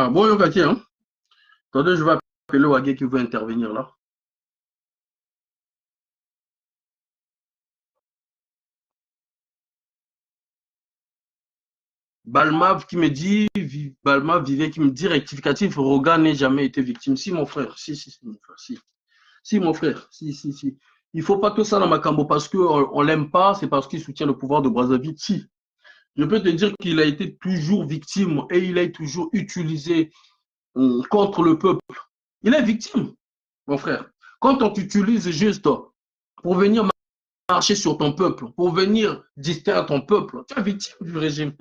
Ah, bon, Yokati, hein? Attendez, je vais appeler Wagé qui veut intervenir là. Balmav qui me dit, Balmav Vivien qui me dit rectificatif, Roga n'a jamais été victime. Si, mon frère, si, mon frère, si. Si, mon frère, si. Il faut pas que ça dans Makambo parce qu'on on l'aime pas, c'est parce qu'il soutient le pouvoir de Brazzaville. Si. Je peux te dire qu'il a été toujours victime et il est toujours utilisé contre le peuple. Il est victime, mon frère. Quand on t'utilise juste pour venir marcher sur ton peuple, pour venir distraire ton peuple, tu es victime du régime.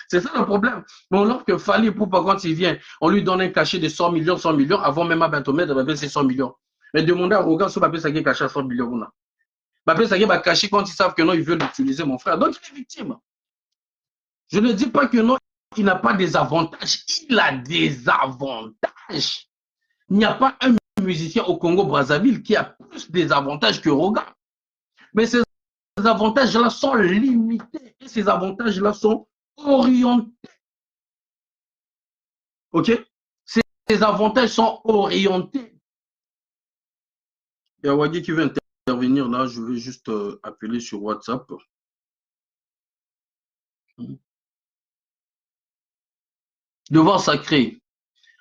C'est ça le problème. Mais lorsque Fali Poupa, quand il vient, on lui donne un cachet de 100 millions, avant même à Bentomède, c'est 100 millions. Mais demandez à Rogan si Mbappé Sagé caché à 100 millions. Mbappé Sagé va cacher quand ils savent que non, ils veulent l'utiliser, mon frère. Donc, il est victime. Je ne dis pas que non, il n'a pas des avantages. Il a des avantages. Il n'y a pas un musicien au Congo-Brazzaville qui a plus des avantages que Rogan. Mais ces avantages-là sont limités et ces avantages-là sont orientés. OK? Ces avantages sont orientés. Il y a Wagé qui veut intervenir là. Je vais juste appeler sur WhatsApp. Devoir sacré.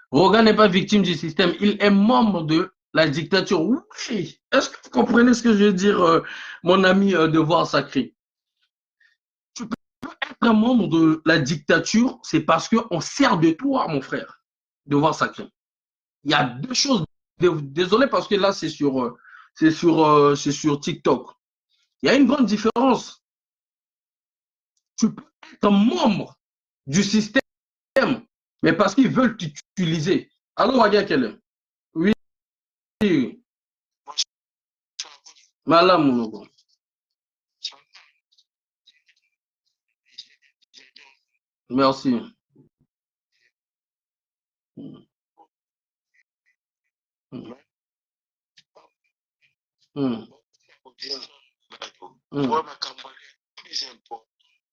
Rogan n'est pas victime du système. Il est membre de la dictature. Oui. Est-ce que vous comprenez ce que je veux dire, mon ami Devoir sacré? Tu peux être un membre de la dictature, c'est parce qu'on sert de toi, mon frère. Devoir sacré. Il y a deux choses. Désolé parce que là, c'est sur TikTok. Il y a une grande différence. Tu peux être membre du système, mais parce qu'ils veulent t'utiliser. Alors, Wagia Kele. Oui. Malam Monogo. Merci. Mm. Mm. Mm.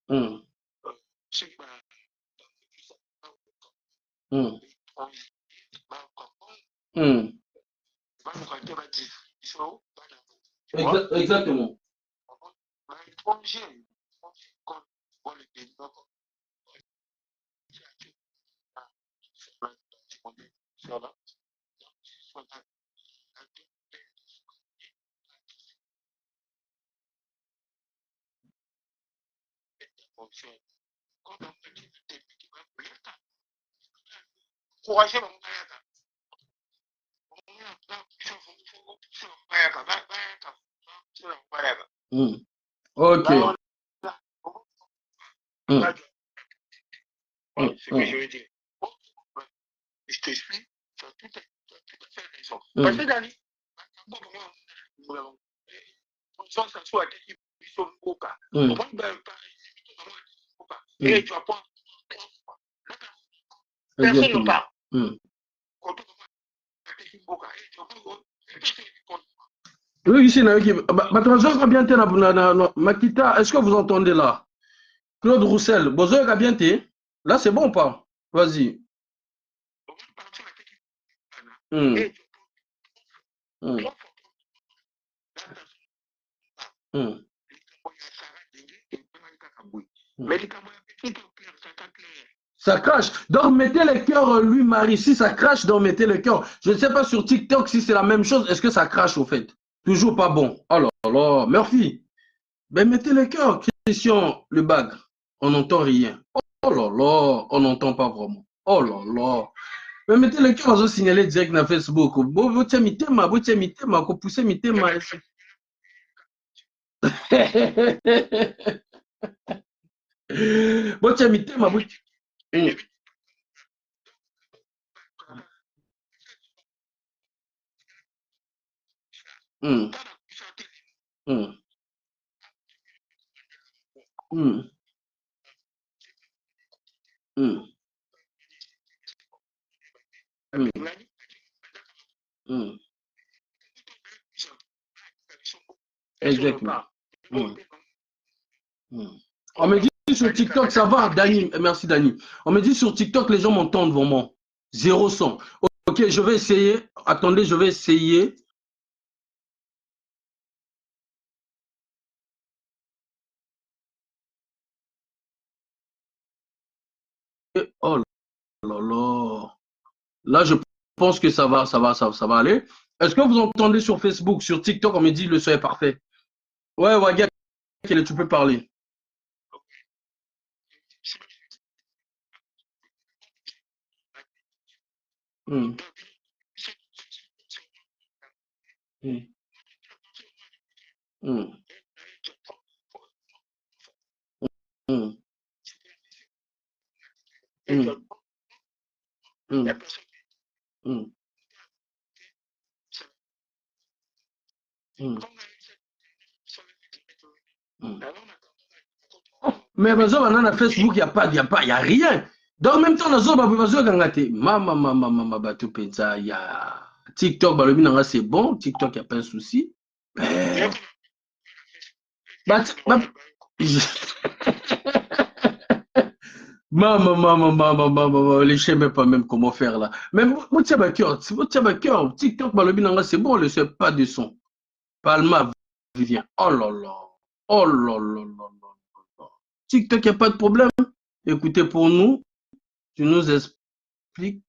Mm. Mm. Mm. Exactement. Mm. Ok. Mm. Exactement. Oui, ici, Makita, est-ce que vous entendez là? Claude Roussel, Bozoy a bien été. Là, c'est bon ou pas? Vas-y. Mm. Mm. Mm. Ça crache. Donc, mettez le cœur, lui, Marie. Si ça crache, donc mettez le cœur. Je ne sais pas sur TikTok si c'est la même chose. Est-ce que ça crache au fait? Toujours pas bon. Oh là là. Murphy. Ben, mettez le cœur. Christian, le bag. On n'entend rien. Oh là là. On n'entend pas vraiment. Oh là là. Mais mettez le cœur, on va signaler direct dans Facebook. Vous tiens mitema, vous poussez mitema. Vous tiens mitema, vous. Mm. Mm. Mm. Mm. Mm. Mm. Exactement. Mm. Mm. On me dit sur TikTok, ça va, Dani. Merci, Dani. On me dit sur TikTok, les gens m'entendent vraiment. Zéro son. Ok, je vais essayer. Attendez, je vais essayer. Oh là là. Là, je pense que ça va aller. Est-ce que vous entendez sur Facebook, sur TikTok, on me dit le son est parfait? Ouais, Waga, tu peux parler. Hmm, hmm, hmm, hmm, hmm, hmm, hmm, hmm, hmm. Mais bazo banana Facebook, y a rien. Donc, en même temps, bazo gangate. Mama, bato pensa, y a TikTok, balobi nanga, c'est bon. TikTok, y a pas un souci. Mais, bah, les chiens ne savent pas même comment faire là. Mais moi, tiens, ma cœur, TikTok, balobi nanga, c'est bon, on ne sait pas de son. Palma, Vivien. Oh là là. Oh là là là là là. TikTok, il n'y a pas de problème. Écoutez, pour nous, tu nous expliques,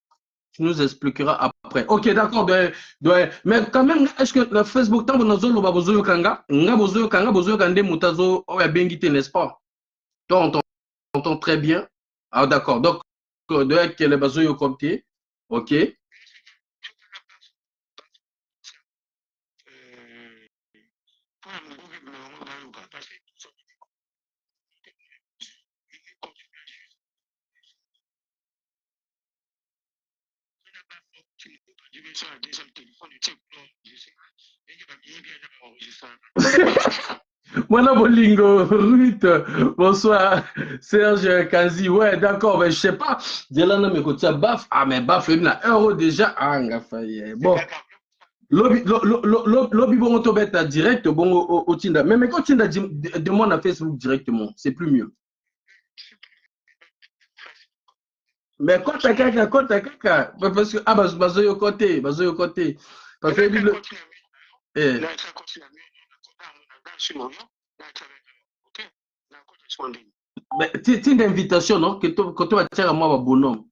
tu nous expliqueras après. Ok, d'accord. Mais quand même, est-ce que le Facebook, tant que nous avons besoin de kanga, nous avons besoin de kanga, besoin de kanga, mutazo, oh, ya bengite, n'est-ce pas? Donc, on entend très bien. Ah, d'accord. Donc, de quel est besoin de compter. Ok. Voilà Bolingo, Ruth, bonsoir, Serge Kazi, ouais, d'accord, mais je sais pas, Zelana me côté baf, ah, mais baf, il y a un euro déjà, ah, bon, lobby bon, to bête direct, bon, au Tinda, mais quand Tinda demande à Facebook directement, c'est plus mieux. Mais quand t'as quelqu'un, parce que, ah, bazo yo côté, parce que, eh, mais c'est une invitation, non, que tu vas tirer à moi, bonhomme.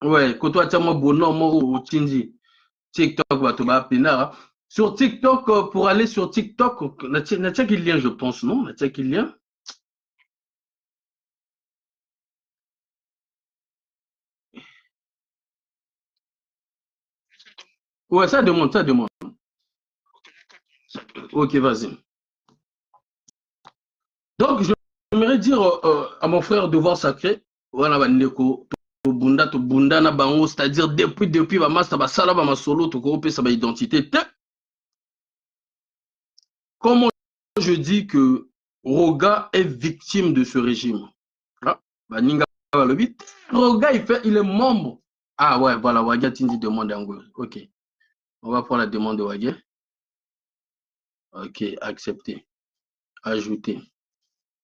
Ouais, quand toi, tu as mon bonhomme au Tindi, TikTok, sur TikTok, pour aller sur TikTok, n'a qu'il lien, je pense, non? N'a qu'il lien? Ouais, ça demande, ça demande. Ok, vas-y. Donc, j'aimerais dire à mon frère Devoir Sacré, voilà, to bunda na bango, c'est-à-dire depuis, ba master, ba sala, ba masolo, to ko sa ba identité. Comment je dis que Roga est victime de ce régime? Ah, bah, Ninga Balobi, Roga, il est membre. Ah ouais, voilà, Wagia Tindi demande en gros. Ok, on va prendre la demande de Wagia. Ok, accepté, ajouté.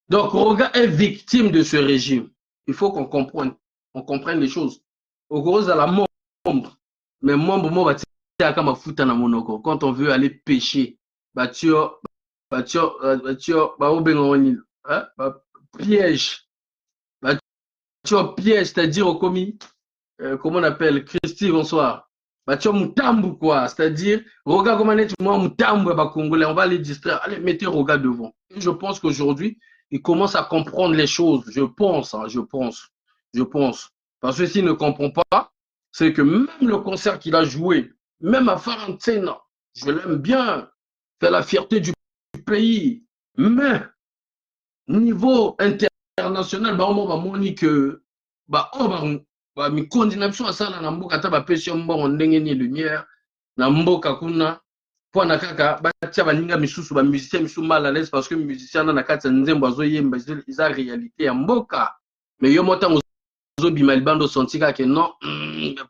Donc, Roga est victime de ce régime. Il faut on comprenne les choses. Au gros, à la membre, mais membre, moi, quand on veut aller pêcher, bah, piège. Bah, piège, c'est-à-dire au commis, comment on appelle, Christy, bonsoir. Bah, tu as Moutambu, quoi. C'est-à-dire, regarde comment on est, moi, Moutambu, bah, Congolais, on va les distraire. Allez, mettez Roga devant. Et je pense qu'aujourd'hui, il commence à comprendre les choses. Je pense, hein, je pense. Je pense. Parce que s'il ne comprend pas, c'est que même le concert qu'il a joué, même à Farantena, je l'aime bien, c'est la fierté du pays. Mais, niveau international, bah, on va montrer que, bah, on va, bah, mi condamnation à ça, na mboka, ta ba pesi mbongo ndenge ni lumière, na mboka kuna, po na kaka, ba tia ba ninga misusu, ba musicien misusu mal à l'aise parce que musicien na kati nzembo azo yemba, isa réalité ya mboka. Mais yo motango zo bima libando senti kaka non,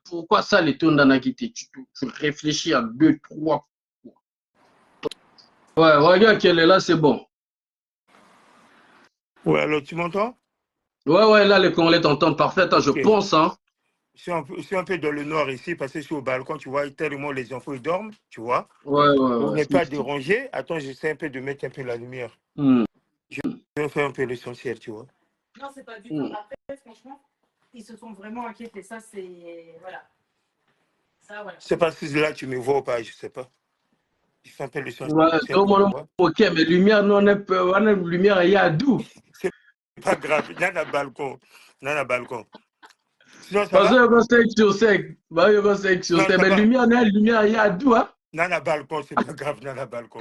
pourquoi ça les tonda na kité? Tu réfléchis à deux, trois. Ouais, regarde qu'elle est là, c'est bon. Ouais, alors tu m'entends? Ouais, là, les Congolais t'entendent parfaitement, je Ok. pense, hein. Je suis un peu dans le nord ici, parce que je suis au balcon, tu vois, tellement les enfants ils dorment, tu vois. On Ouais. n'est pas dérangé. Attends, j'essaie un peu de mettre un peu la lumière. Hmm, Je vais faire un peu l'essentiel, tu vois. Non, c'est pas du tout. hmm. Après, franchement, ils se sont vraiment inquiétés. Ça, c'est. Voilà. Ça, voilà. C'est parce que là, tu me vois ou pas, je sais pas. Je fais un peu l'essentiel, Ouais, donc, tu mon vois. ok, mais lumière, nous, on est lumière, il y a d'où? C'est pas grave. Nana balcon. Nana balcon. Sinon, ça Parce que va? je sais que sur sec, bah, je sais que sur Non, sec, ça mais va. lumière, il y a d'où, hein? Nana balcon, c'est pas grave, Nana balcon.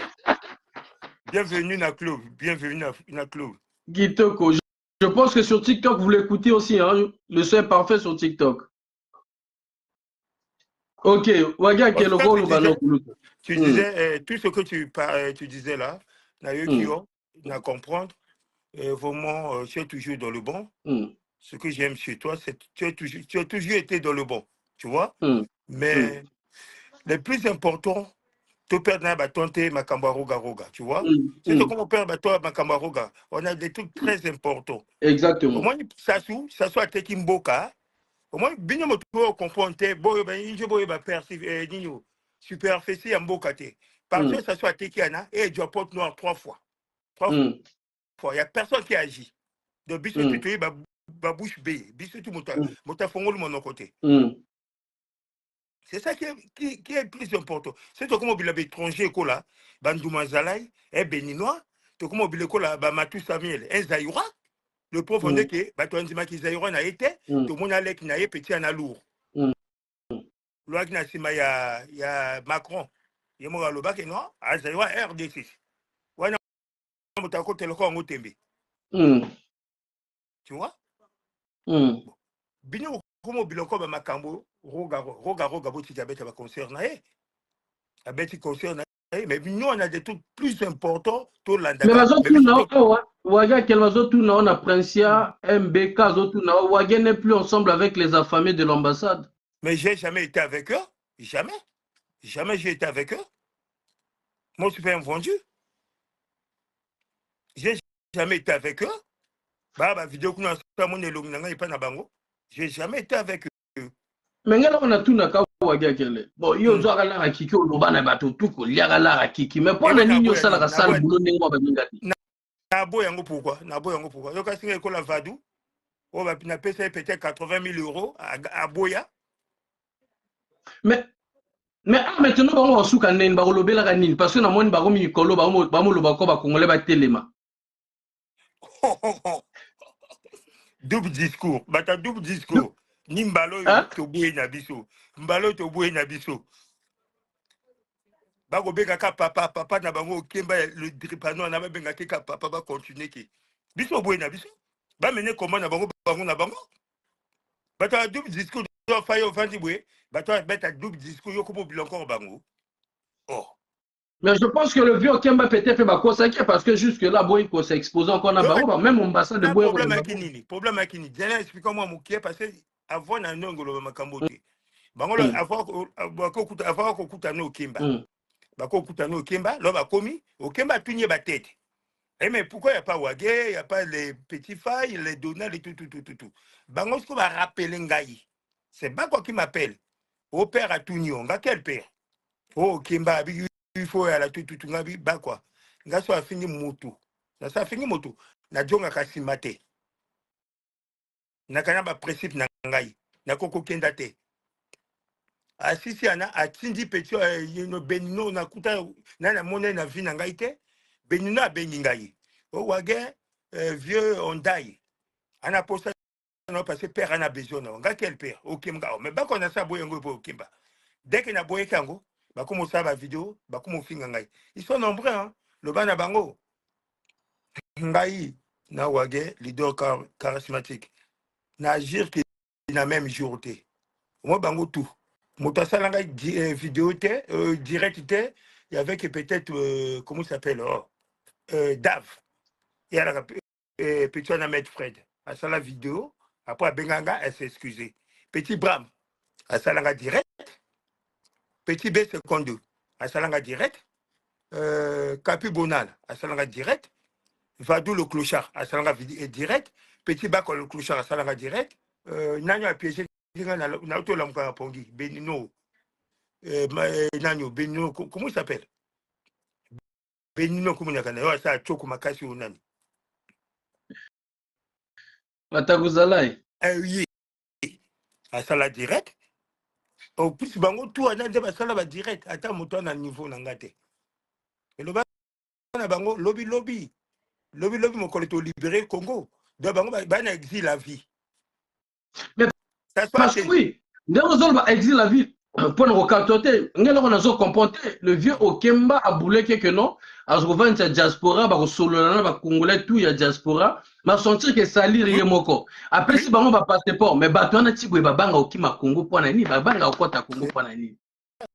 Bienvenue dans le club. Bienvenue dans le club. Kitoko. Je pense que sur TikTok, vous l'écoutez aussi, hein? Le son est parfait sur TikTok. Ok, Waga, En quel tout cas, logo, le ballon, tu Hmm, disais tout ce que tu disais là, n'a eu qui hmm, n'a comprendre. Vraiment, tu es toujours dans le bon. hmm, Ce que j'aime chez toi, c'est que tu as toujours été dans le bon. Tu vois? hmm, hmm, Mais le plus important, tu perds dans bâton, Makamba Roga Roga. Tu vois? C'est ce hmm. qu'on perd bâton Makamba Roga. On a des trucs très importants. Au Exactement. moins, ça soit Tekimboka. Au moins, bien moto comprendre, boy, ben, je boy, ba persi, nino, superficie en Mboka te. Parce Hmm, que ça soit Tekiana et du porte noir 3 fois. Trois hmm, fois. Il n'y a personne qui agit. Donc, biso tu hmm, te ba bouche B. Biso tu hmm, mota fongol mon côté. hmm, C'est ça qui est le plus important. C'est toi comme on dit étranger, là, Bandouma Zalaï, un béninois, toi comme on dit là, Matou Samuel, un Zaïra, le profondeur hmm, que, bah, toi, on dit que Zaïra n'a été, hmm, tout le monde a l'air qui n'a été petit en alourd. hmm. Loi qui n'a pas, il y a Macron. Il y a mon gars, non, ah, Zaïra, RD6. Ouais, non, on a côté le corps, on tembe. Hmm, Tu vois? hmm. Bino, comme on dit encore, Macambo, roga, boti, diabète, va concerner. Abeti concerne, mais nous, on a des trucs plus importants que Mais l'Andaga. bazo Mais tu biso na to- Waga, quel bazo tu na on a Princia, MBK, zo tu na Waga n'est plus ensemble avec les affamés de l'ambassade. mais j'ai jamais été avec eux. Jamais. Jamais j'ai été avec eux. Moi, je suis pas un vendu. J'ai jamais été avec eux. Bah, vidéo qu'on a fait, mon élonganga et pas na bango. J'ai jamais été avec eux. Mais ngala on a tout na ka Waga kele. Bon, yo Hmm. zo ala la kiki o loba na bato tuko liaka la kiki. Mais Eh pour na ben, nini yo naboya sala nini? ka sale boulot ndenge ba bingati. Naboya yango pourquoi? Naboya yango pourquoi? Yo kasi ngeko la vadou. Oh, bah, na pesa peut-être 80 000 euros à Boya. Mais maintenant bango basuka nene ba lobela ka nini parce que na moni ba mi kolo ba mo loba ko ba congolais ba telema. Double discours. Bata double discours. Ni mbalo Hein? yo, tobuye na biso. Mbalo tobuye na biso. Bakobeka ka papa na bango kemba le dripano na babenga ke ka papa ba continuer ke. Biso boye na biso. Ba mene comment na bango na bango. Bata double discours do fa yo fandi boye. Bata beta double discours yo ko bilo encore bango. Oh. Mais je pense que le vieux Kemba peut-être fait Bakosaki parce que jusque-là, Boy, il s'est exposé encore dans Baro, même ambassade de Un Boy. problème avec nini. Problème avec nini. Déjà explique-moi mon qui parce que avant na ngolo makambote. Bango avant ko kuta no Kemba. Bako kuta no Kemba, lo bakomi, au Kemba tunye ba tête. Eh mais pourquoi il n'y a pas Wagé, il n'y a pas les petits failles, les Donald et tout. Bango, ce qu'on va rappeler Ngaï. C'est pas quoi qui m'appelle. Au père à Tounion, quel père? Oh, Kimba, il faut aller à tout, ngabi, bah quoi. Nga so a fini moto. Ça a fini moto. Na jonga kasimate. Na kana ba principe na Ngaï. Na koko kendate. Asisi ana, a tindi petit, yeno benino, na kuta, na monnaie na vie na Ngaï te. Benino a beni Ngaï. Oh, Wagé, vieux Hondaï. On a posé non parce que père en a besoin. On a quel père? Ok, mais bah qu'on a ça boyengo pour Kimba. Dès qu'il a boyé kango, bah comme ça va vidéo, bah comme on finit ngai. Ils sont nombreux hein. Le bana bango. Ngai na wage leader charismatique. Na agir qui na même jourté. Moi bango tout. Mota salanga vidéo direct il y avait que peut-être comment ça s'appelle Dave. Et à la petit on a mettre Fred. À ça la vidéo. Après, Benganga, elle s'est excusée. Petit Bram, à Salanga direct. Petit B seconde, à Salanga direct. Capu Bonal, à Salanga direct. Vadou le clochard, à Salanga direct. petit bac le clochard à Salanga direct. Nani a piégé na auto la mukanga pongi. Benino. Nani Benino, comment il s'appelle? Benino, comment il y a ça Choko Makasi ou Nani? Mataguzalai. Oui. À Sala direct. Au plus, bango tout à n'importe quoi Sala direct. Attends, mon temps à niveau n'angate. Et le bas na bango lobby. Lobby mon collègue libéré Congo. Donc bango ba exil la vie. Mais Ça parce que oui, dans le exil la vie. Pour nous recalcoter, nous avons compris le vieux Okemba a boulé que non, à ce moment la diaspora, bah solo ba congolais tout ya diaspora, m'a senti que salir yemoko. Après si bango ba passeport, mais ba tona tibwe ba banga okima Congo pour nani, ba banga okota Congo pour nani.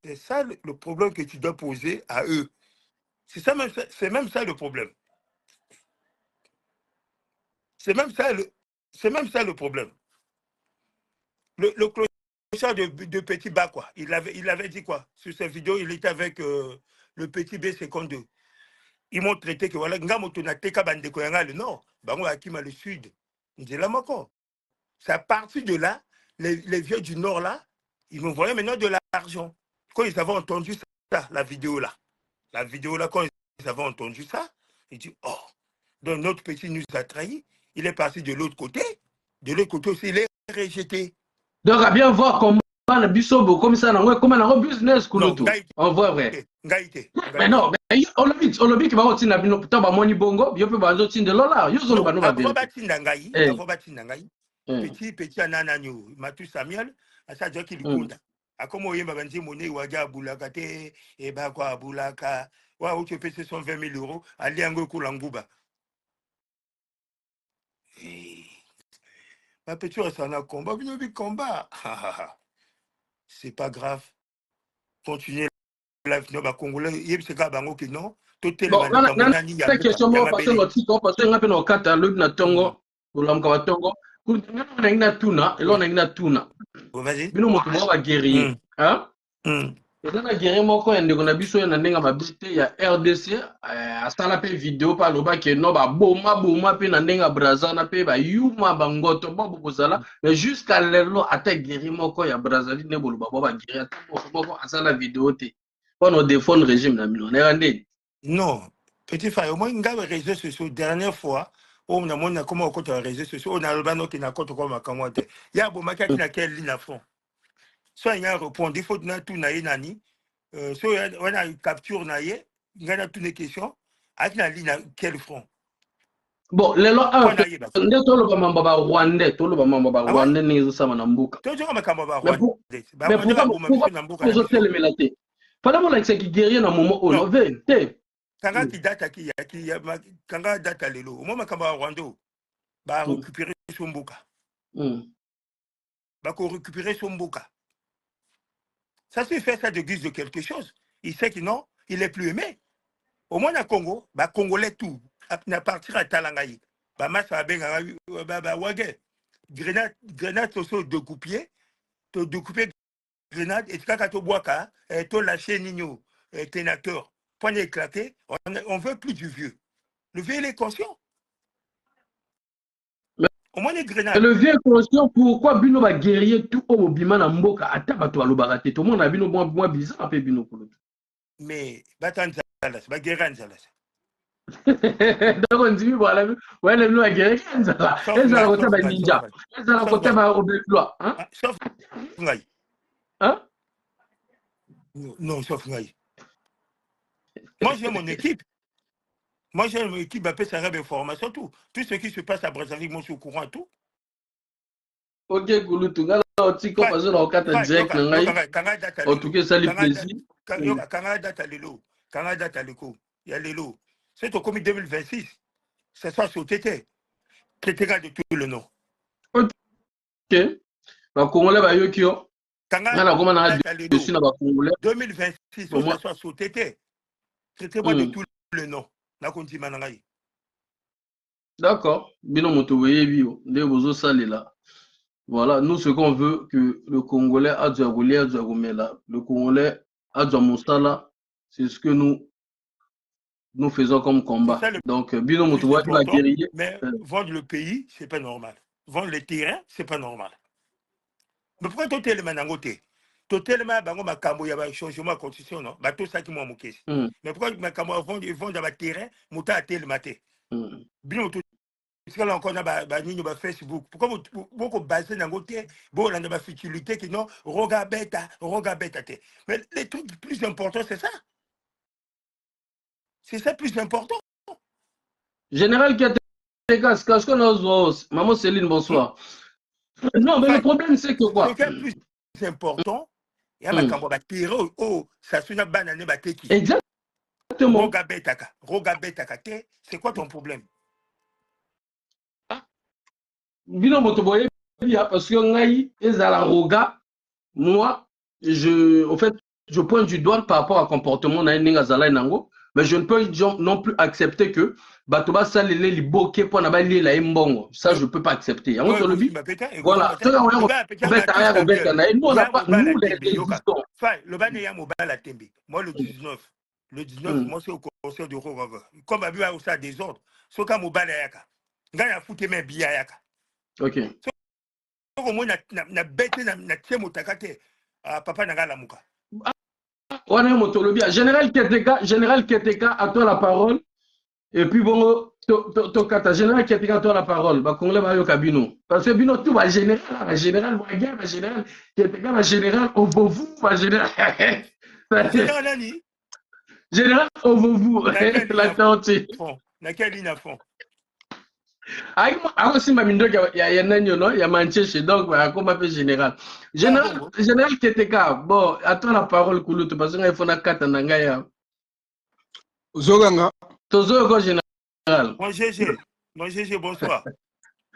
C'est ça le problème que tu dois poser à eux. C'est même ça le problème. C'est même ça le problème. Le clochard de Petit Bas, quoi. Il avait dit quoi? Sur cette vidéo, il était avec le Petit B52. Ils m'ont traité que voilà, Ngamotonateka Bandeko Yanga le nord, Bango Akima le sud. C'est à partir de là, les vieux du nord là, ils m'ont envoyé maintenant de l'argent. Quand ils avaient entendu ça, la vidéo là, quand ils avaient entendu ça, ils disent oh, donc notre petit nous a trahis, il est parti de l'autre côté. De l'autre côté aussi, il est rejeté. Donc, à bien voir comment le bisobo, comme ça, comme un business, on voit vrai. Mais non, mais on l'a vu qui va retirer la bino, putain, bah, moni bongo, yo peut bazo tin de lola, yo zolo bano ba bien. Petit anananyo, Matu Samuel, asa joki likunda. Akomo yemba banzi mone waja abulaka te, eba kwa abulaka, wa uche pese 120 000 euros, ali yango kulanguba. Ma petit reste en combat, combat. C'est pas grave. Continuez la vie, bah Congolais, il y a bango qui non. Tout est le cette question, moi, parce que notre titre, parce que on a fait nos quatre, le na tongo, ou l'amka tongo, on a une tuna, et l'on a une tuna. Vas-y. Bino moto va guerrier. Hein? Et dans la guerre, moi, quand on a vu ça, on a il y a RDC, à ça la vidéo par le bas qui est non, bah, boma, puis on braza, na pe, bah, yuma, bangoto, bozala, mais jusqu'à l'élo, à ta guerre, moi, quand il y a Brazzaville, ne bolo, bah, guerre, à ça la vidéo, on a défendre le régime, on est rendé. Non, petit frère, au moins, il y a des réseaux sociaux, dernière fois, on a comment on compte les réseaux sociaux, on a le bano qui n'a compte comme un commentaire. Il y a un maka qui n'a quelle ligne à fond. Soit il y a un répondre, il faut que tout n'aille nani. Soit on a une capture n'aille, il y a toutes les questions. À qui n'a ligne à quel front? Bon, les lois, nde tolo ba mamba ba Rwandais, tolo ba mamba ba Rwandais ni ça manambuka. Toujours ma kamba Mais pourquoi vous êtes le mélaté? Pendant mon ex qui guérit dans moment où on veut, Kanga qui date qui Kanga date à l'élo. Au moment kamba Rwando, bah récupérer son mboka. Bah récupérer son mboka. Ça se fait ça de guise de quelque chose. Il sait que non, il est plus aimé. Au moins, à Congo, bah, Congolais tout. À partir à Talangaï. Bah, massa benga, bah, wage. Grenade, c'est découpé. Tu découpé grenade, et tu as tout bois, et tu lâché Nino, ténateur. Poignet éclaté. On veut plus du vieux. Le vieux, il est conscient. Au moins, les grenades. Le vieux est conscient pourquoi Bino va guerrier tout au Bima na Mboka. Attends, toi, le baraté. Tout le monde a Bino moins bizarre, un peu Bino pour le. Mais, batan zalas, bah, guérin zalas. Donc on dit, voilà, ouais, le a guéri, elle a le côté de ninja. Elle a le côté de Robert Floyd. Sauf Ngaï. Hein? Non, sauf Ngaï. Moi, j'ai mon équipe. Moi, j'ai une équipe appelée Sarab Information, tout. Tout ce qui se passe à Brazzaville, moi, je suis au courant, tout. Ok, Gouloutou, là, tu peux passer dans le cadre direct, en tout cas, ça lui plaisir. Kanga date à l'élo. Kanga date à l'écho. Il y a l'élo. C'est au comité 2026. Ça soit sur TT. TT de tout le nom. Ok. Le Congolais va y aller. Kanga date à l'élo. 2026, ça soit sur TT. Traitez-moi de tout le nom. D'accord. Bino motoye bio. De bozo sale là. Voilà, nous ce qu'on veut que le Congolais a du agolé, a du agomela. Le Congolais a du monsala. C'est ce que nous nous faisons comme combat. Ça, le Donc, Bino plus Moutouba, il va important, guerrier. mais vendre le pays, c'est pas normal. Vendre les terrains, c'est pas normal. Mais pourquoi tu es manangoté? Tu es bango makambo ya ba changement de constitution non? Ba to ça qui moi mokesi. Mais pourquoi makambo vendre dans terrain, muta a tel maté. Bino to c'est là encore na ba nini ba Facebook. Pourquoi beaucoup basé dans côté bon on a ba futilité qui non roga beta te. Mais les trucs plus importants c'est ça. C'est ça plus important. Général Keteka, ce qu'on a Maman Céline, bonsoir. Non, mais le problème, c'est que quoi? Ce qui est plus important, il y a un terrain où ça se banane bateki. Exactement. Roga betaka, c'est quoi ton problème? Bino Motoboye, parce que Ngaï est à la roga, moi, au fait, je pointe du doigt par rapport au comportement de N'Ingazala et Nango, mais je ne peux non plus accepter que Batoba Salele Liboke pour Nabali la Mbongo. Ça, je ne peux pas accepter. Voilà. Nous, on n'a pas, nous, les résistants. Le ban est mobile à Tembe. Moi, le 19. Le 19, moi, c'est au conseil de Rogaga. Comme à Bua, ça désordre. Ce cas mobile à Yaka. Gana foutu mes billets à Yaka. Ok. Au moins, na bête, na tiens motakate. Papa Nagala Mouka. On est Motolobia. Général Keteka, à toi la parole. Et puis bon, Tokata, Général Keteka, à toi la parole. Bah, Congolais, bah, Bino. Parce que Bino, tout va général, Wagga, général Keteka, général Ovovu, général. Général Nani? Général Ovovu, la tante. Laquelle ligne à fond? Ah, aussi, ma mine, il y a Nanyo, non? Il y a Manchester, donc, comment appelle général? Général Keteka, bon, à toi la parole, Kouloutou, parce qu'il faut na kata nangaya. Zoganga. Tozo, général. Mon GG, bonsoir.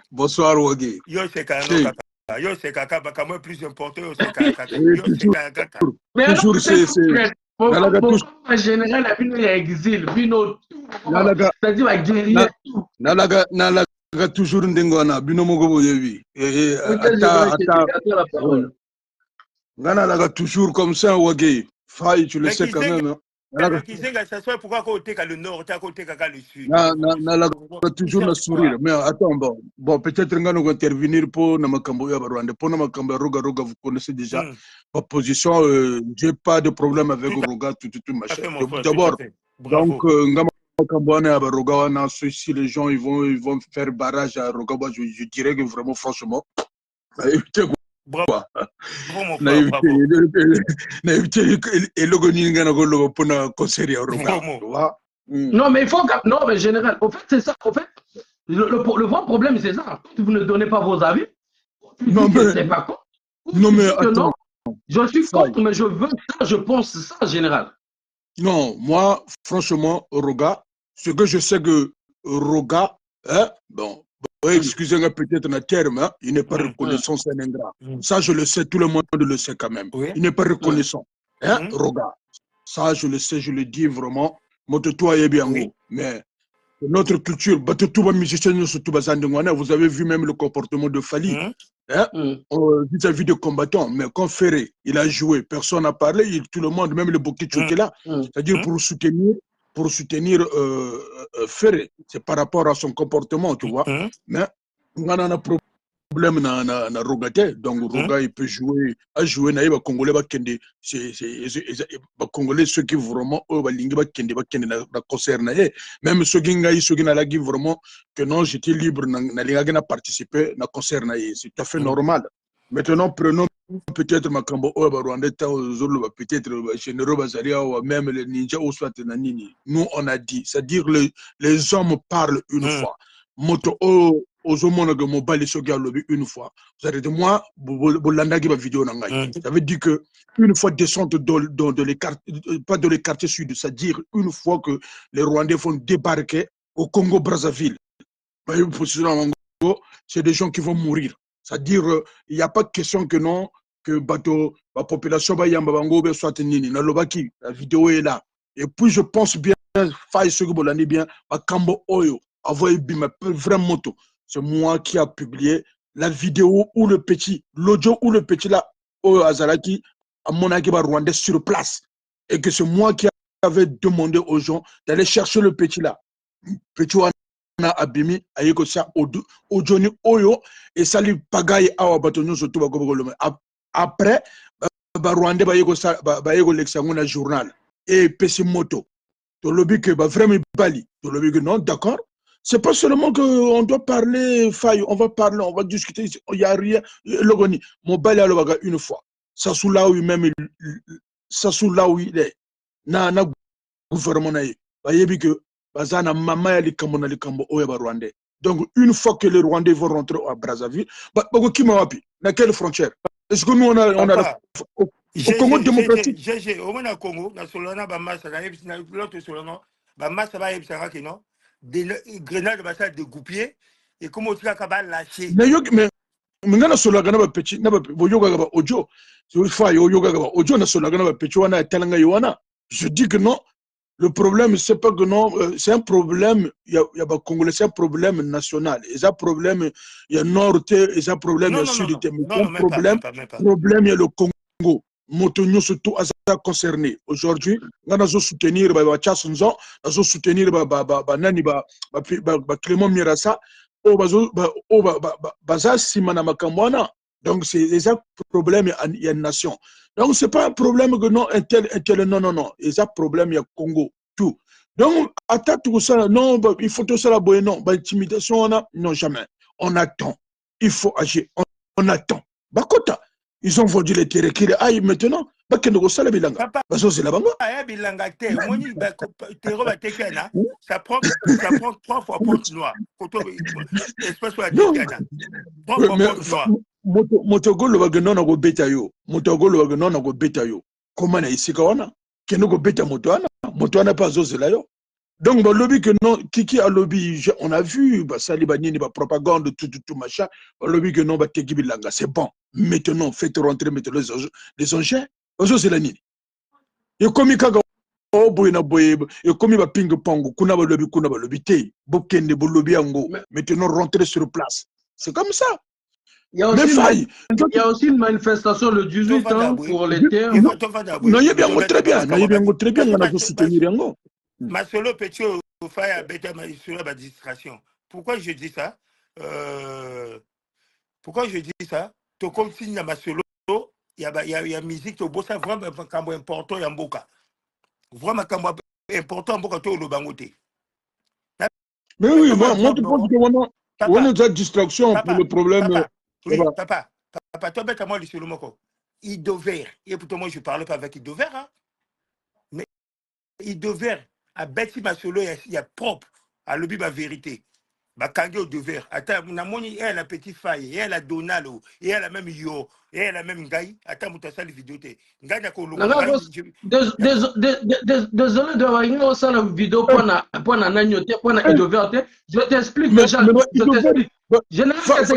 Bonsoir, Wagi. Yo, c'est Kaka. Yo, c'est Kaka, moi plus important, yo, c'est Kaka. Yo, c'est Kaka. Mais toujours, c'est. Général, il y a exil, Bino, c'est-à-dire, la guerrier, tout. Nalaga, toujours Ndengwana, Bino Mogobo Yevi. Nalaga, toujours comme ça, Wagi. Faille, tu le sais quand même. Pourquoi côté le nord, côté le sud? Toujours le sourire. Mais attends, bon peut-être qu'on va intervenir pour Namakambo Yabarwande. Pour Namakambo Roga, vous connaissez déjà ma position. J'ai pas de problème avec Roga, tout machin. D'abord, donc, si les gens ils vont faire barrage à Roga, je dirais que vraiment, franchement, bravo. Non, mais il faut que... Non, mais général, en fait, c'est ça. En fait, le vrai problème, c'est ça. Vous ne donnez pas vos avis. Non, mais... C'est pas con. Non, mais attends. Non, je suis contre, mais je veux ça, je pense ça, général. Non, moi, franchement, Roga, ce que je sais que Roga, bon, excusez-moi peut-être un terme, hein, il n'est pas reconnaissant, c'est un ingrat. Ça, je le sais, tout le monde le sait quand même. Oui. Il n'est pas reconnaissant. Hein, Roga. Ça, je le sais, je le dis vraiment. Moto-toi est bien haut. Mais notre culture, vous avez vu même le comportement de Fali. Vis-à-vis des combattants. Mais quand Ferré, il a joué, personne n'a parlé, tout le monde, même le Bokit qui est là. C'est-à-dire pour soutenir Ferré. C'est par rapport à son comportement, tu vois. Mais on a un problème na Rogate. Donc Roga, il peut jouer, naïba Congolais, c'est Congolais, ceux qui vraiment, na concert, même ceux qui n'ont vraiment que non, j'étais libre, n'a participé na concert, c'est tout à fait normal. Maintenant, prenons peut-être Makambo Rwanda, peut-être Généraux Bazaria ou même les ninjas ou soit Nanini. Nous, on a dit, c'est-à-dire les hommes parlent une fois. Moto aux hommes de mobile une fois. Vous avez dit, moi, vidéo ça veut dire que une fois descendre dans les quartiers, pas dans les quartiers sud, c'est-à-dire une fois que les Rwandais vont débarquer au Congo-Brazzaville, c'est des gens qui vont mourir. C'est-à-dire, il n'y a pas de question que non, que la population va y aller, soit la vidéo est là. Et puis, je pense bien, bien, Kambo Oyo, vraiment, c'est moi qui a publié la vidéo ou le petit, l'audio ou le petit là, Oyo Azalaki, à mon Rwandais sur place. Et que c'est moi qui avait demandé aux gens d'aller chercher le petit là. Petit wana abimi ayeko sa ojoni oyo et sali pagaille awa batonyo surtout bakobolo. Après ba Rwandais bayeko l'exango na journal et pesi moto. To lobby que ba vraiment bali. To lobby que non, d'accord. C'est pas seulement qu'on doit parler, faille, on va parler, on va discuter, il n'y a rien. Logoni, mon bali a une fois. Ça sous là où même, ça sous là où il est. Na gouvernement na bayebi que bazana mama ya likambo na likambo oya ba Rwandais. Donc une fois que les Rwandais vont rentrer à Brazzaville, bako kima wapi? Na quelle frontière? Est-ce que nous on a au Congo démocratique? J'ai au moins au Congo, na solana ba massa na l'autre solana ba massa ba yebisanga que non. Des grenades de goupier et comment tu as lâché. Mais ngana sola gana ba petit na ba yoga ba audio so fa yoga ba audio na sola gana ba petit wana talanga yowana. Je dis que non, le problème c'est pas que non, c'est un problème il y a ba congolais, c'est un problème national, et ça problème il y a nord et ça problème il y a sud, mais problème il y a le Congo. Motonyo surtout à ça concerné. Aujourd'hui, on a soutenir ba Tchassonzo, on a soutenir ba nani ba Clément Mirassa, baza simana makambwana. Donc c'est déjà problème il y a une nation. Donc c'est pas un problème que non un tel non. Et ça problème il y a Congo tout. Donc attaque tout ça non, il faut tout ça la boye non, intimidation on a non jamais. On attend. Il faut agir. On attend. Bakota ils ont vendu les terres qui aillent maintenant. Ça prend 3 fois porte noire. Motogolo wageno na go beta yo. Motogolo wageno na go beta yo. Comment na isika wana? Keno go beta motoana. Motoana pas zozela yo. Donc le lobby que non, Kiki a lobby, on a vu, Sali Banini, propagande, tout machin. Le lobby que non, Tegibilanga, c'est bon. Maintenant, faites rentrer, mettez les engins. Aujourd'hui, c'est la nuit. Et comme il y a et comme il y a ping-pong, kuna ba lobby, te, bokende, lobby ango. Maintenant, rentrer sur place. C'est comme ça. Il y a aussi une manifestation le 18 ans pour les terres. Non, il y a bien très bien. On a soutenir yango. Ma solo petit au faille à bêta sur la distraction. Pourquoi je dis ça? Pourquoi je dis ça? Tout comme si ma solo, il y a musique, tu as vraiment un cambo important en boca. Vraiment un cambo important en boca, tu as le bangoté. Mais oui, moi je pense que on a une distraction pour le problème. Oui, papa, toi bête à moi, le moko. Idover. Et pourtant, moi, je ne parle pas avec Idover. Hein. Mais Idover. À Betty Masolo, il y a propre à l'objet de la vérité. Bah, quand au devoir, attends, elle a petite faille, elle a Donalo, et elle a même Yo, et elle a même Gaï. Attends, tu as ça les vidéos. Désolé de voir ça la vidéo pour la nagnoté, pour la Idover. Je t'explique déjà. Je t'explique. Je n'ai pas ce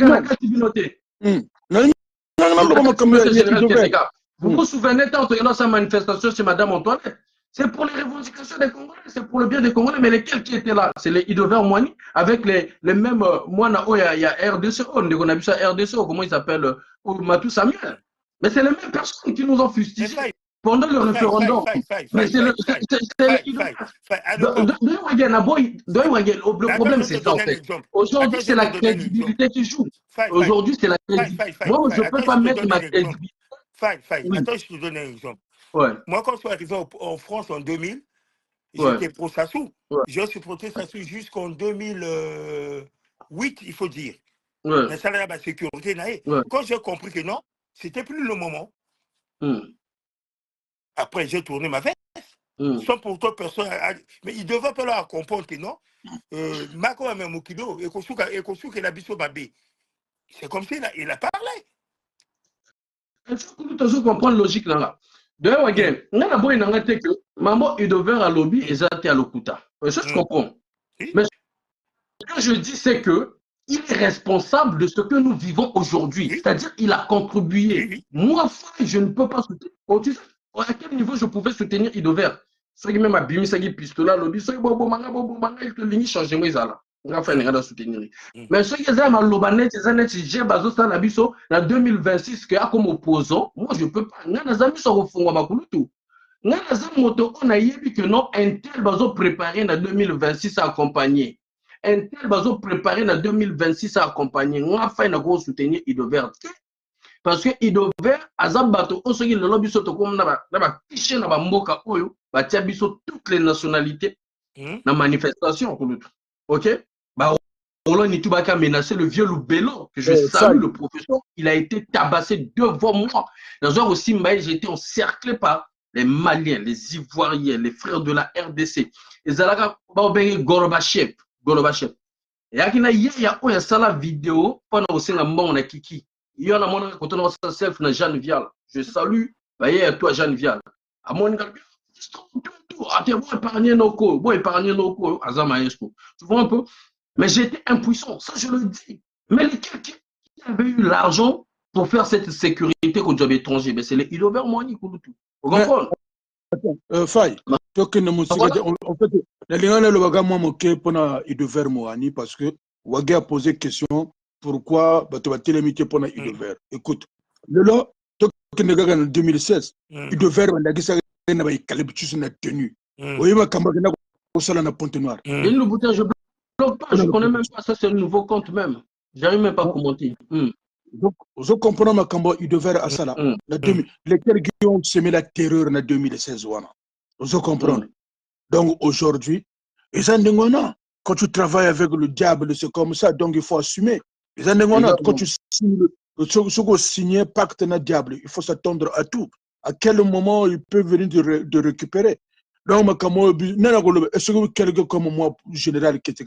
vous vous souvenez quand on a sa manifestation chez Madame Antoinette? C'est pour les revendications des Congolais, c'est pour le bien des Congolais, mais lesquels qui étaient là? C'est les Idover Moigny, avec les mêmes Moana, il y a RDC, on a vu ça RDC, comment il s'appelle, Matou Samuel. Mais c'est les mêmes personnes qui nous ont fustigés pendant le référendum. Mais c'est le problème, c'est ça en fait. Aujourd'hui, c'est la crédibilité qui joue. Aujourd'hui, c'est la crédibilité. Moi, je ne peux pas mettre ma crédibilité. Attends, je te donne un exemple. Ouais. Moi, quand je suis arrivé en France en 2000, j'étais pro Sassou. J'ai supporté Sassou jusqu'en 2008, il faut dire. Mais ça, la sécurité, quand j'ai compris que non, c'était plus le moment. Après, j'ai tourné ma veste. Sans pourtant personne. Mais il devait pas leur comprendre que non. Mako a même Mokido, et Kosuke la biso babé. C'est comme ça, il a parlé. Il faut toujours comprendre la logique là. D'ailleurs, maman Idover à lobby et Zate à l'Okuta. Ça, je comprends. Mais ce que je dis, c'est que il est responsable de ce que nous vivons aujourd'hui. C'est-à-dire qu'il a contribué. Moi, je ne peux pas soutenir. À quel niveau je pouvais soutenir Idover? C'est que même à Bimi, c'est qu'il pistolet lobby, c'est que il te ligne changer moi ça là. Enfin, il soutenir. Mais ce qui est à l'Obanet, j'ai basé ça en 2026 que comme opposant, moi je peux pas. Mes amis sont au fond à ma tout. Nga naza moto on a yebi que non un tel bazo préparé na 2026 à accompagner. Un tel bazo préparé na 2026 à accompagner. Nga fa na go soutenir Idover. Parce que Idover azabato osoki le lobby soto comme na ba piché na ba mboka oyo ba tia biso toutes les nationalités na manifestation kulutu. OK? Ba Roland Nitubaka a menacé le vieux Loubello, que je salue le professeur. Il a été tabassé devant moi. Dans un aussi, j'ai été encerclé par les Maliens, les Ivoiriens, les frères de la RDC. Et Zalaka, Gorbachev. Et Akina, il y a ça vidéo pendant aussi la mort na Kiki. Il y a mon quand on a self na Jeanne Vial. Je salue, bah y a toi Jeanne Vial. À mon gars, épargner nos co, Azamaesco. Tu vois un peu? Mais j'étais impuissant, ça je le dis. Mais quelqu'un qui avait eu l'argent pour faire cette sécurité qu'au job étranger, mais c'est les Ilover Moani Kouloutou. Vous comprenez? Faye, en fait, les gens ne le voient pas pour Ilover Moani parce que Wagé a posé question pourquoi tu vas télémiter pour Ilover. Écoute, le lot, en 2016, Ilover, on a dit ça, il y a une tenue. Oui, mais quand on a ça, on a Ponte Noire. Je ne connais même pas ça, c'est le nouveau compte même. J'arrive même pas à commenter. Donc, je comprends ma cambo, il devait à ça là. Lesquels qui ont semé la terreur en 2016. Je comprends. Donc, aujourd'hui, quand tu travailles avec le diable, c'est comme ça, donc il faut assumer. Quand tu signes pacte avec le diable, il faut s'attendre à tout. À quel moment il peut venir de récupérer. Donc, est-ce que quelqu'un comme moi, général, qui était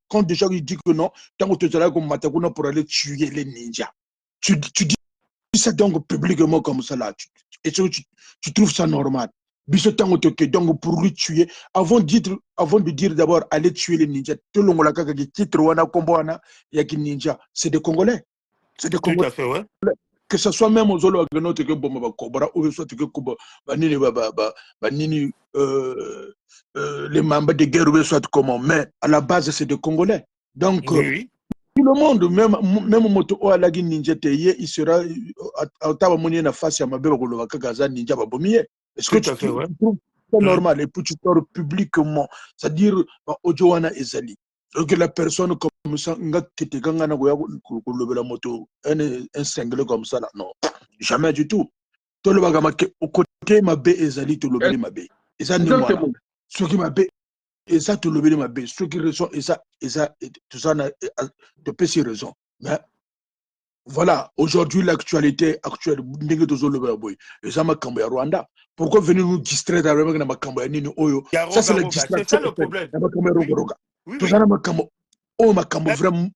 quand déjà il dit que non, tant que tu es là comme Matakuna pour aller tuer les ninjas, tu dis ça donc publiquement comme ça là, et tu trouves ça normal. Donc pour lui tuer, avant de dire d'abord aller tuer les ninjas, tout le monde a dit titre wana combo wana yaki ninja, c'est des Congolais. C'est des Congolais. Tout à fait, ouais. Que ce soit même aux Olo que Bomba Cobra ou soit que Banini Banini les membres de guerre ou soit comment, mais à la base c'est des Congolais. Donc oui. Tout le monde, même moto o alagi ninja teye, il sera à tava moni na face à ma bébé ko Gaza ninja ba bomier. Est-ce que tu trouves ça normal et puis tu sors publiquement, c'est-à-dire Ojoana Ezali. Donc la personne comme ça, la moto, un cinglé comme ça là, non, jamais du tout. Tout le monde au côté ma bé Ezali, tout le monde ma bé. Et ça n'est pas. Ce qui m'a bé, et ça tout le monde ma bé. Ce qui raison, et ça, tout ça de petits raisons. Mais voilà, aujourd'hui l'actualité actuelle, et ça m'a cambié à Rwanda. Pourquoi venir nous distraire avec ma campagne? Ça c'est la distraction. C'est ça le problème. Tout ça m'a cambié. Oh, ma cambo,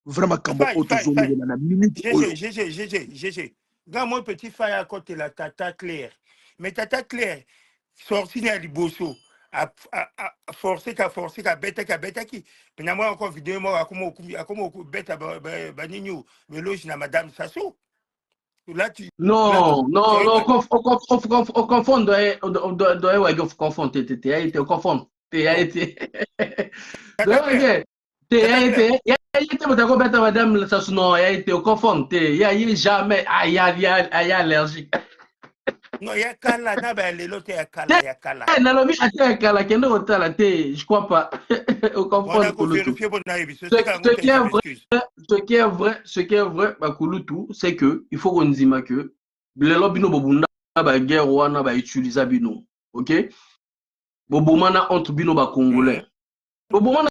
vraiment cambo. GG. Dans mon petit faille à côté la Tata Claire. Mais Tata Claire, sorti à Liboso, a forcé qu'à bête qui. Mais moi encore vidéo, moi, comme bête à Banignou, mais là, je Madame Sassou. Là, tu. Non, on confond, on confond, on confond. Madame Sassou, non, on confond, il y a jamais, il y a allergique. Non, il y a Kala, il y a Kala. Je crois pas. Ce qui est vrai, Bakulutu, c'est que il faut qu'on dise que les lobino bobunda ba guerre wana ba utiliser bino. OK? Bobomana entre bino ba congolais. Bobomana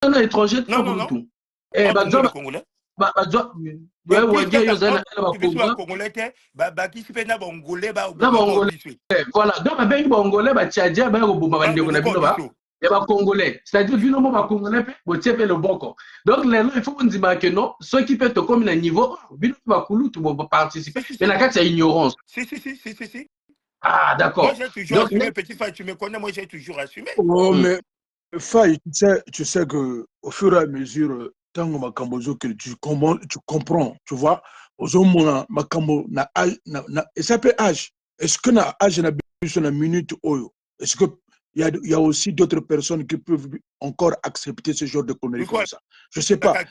na étranger tout. Eh ba job congolais. Ba job voilà, donc ben Congolais ba tchadien ba roboma ba ndeko na bino ba et ba Congolais, c'est-à-dire bino mo ba Congolais pe bo tiepé le boko. Donc là il faut qu'on dise que non, ceux qui peuvent comme un niveau bino ba kulu tu va participer mais la carte c'est ignorance. Si. Ah d'accord. Moi j'ai toujours assumé petit Faye, tu me connais, moi j'ai toujours assumé. Oh mais Faye, tu sais que au fur et à mesure tango makambozo que tu comprends, tu vois, ozomona makambo na et ça peut âge. Est-ce que na âge na biso na minute oyo? Est-ce que il y a aussi d'autres personnes qui peuvent encore accepter ce genre de conneries comme ça? Je sais pas.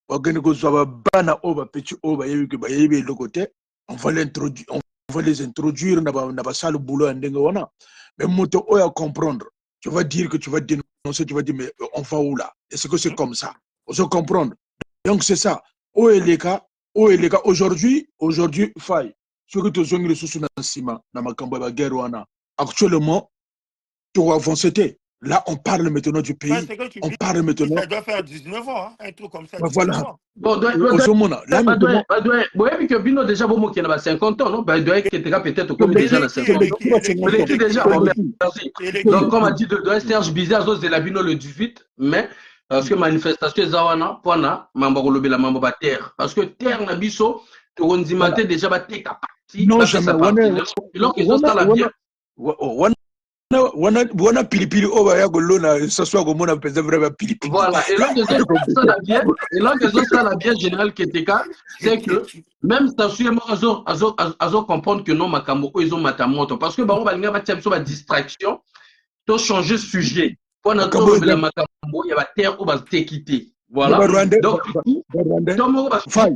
on va les introduire dans la salle boulot. Mais moto à comprendre. Tu vas dire que tu vas dénoncer, tu vas dire, mais on va où là? Est-ce que c'est comme ça? On se comprendre. Donc c'est ça. Où est les cas? Aujourd'hui, faille. Ce que tu as dit, sous dans ciment, dans ma campagne guerre, actuellement, tu vas avancer. Là, on parle maintenant du pays. On parle maintenant. Ça doit faire 19 ans, hein, un truc comme ça. 19 voilà. Ans. Bon, là, que Bino déjà, bon, qui a 50 ans, non? Peut-être comme déjà la 50 ans. Il est déjà, merci. Donc, comme a dit, Serge Bizarre, c'est la Bino le 18 mai. Parce que manifestation Zawana, Pona, Mambo la Mambo terre. Parce que terre Nabiso, tu as déjà battu ta partie. Non, jamais. Alors que ça, la bien. Wana pilipili oba ya golona saswa komona pesa vraiment pilipili. Voilà, et là que ça la bien général Keteka, c'est que même ça suit azo comprendre que non makambo ils ont matamoto parce que ba on va linga ba tchapso ba distraction, to changer sujet. Pour notre la makambo, il y a ba terre ou ba quitter. Voilà. Donc tout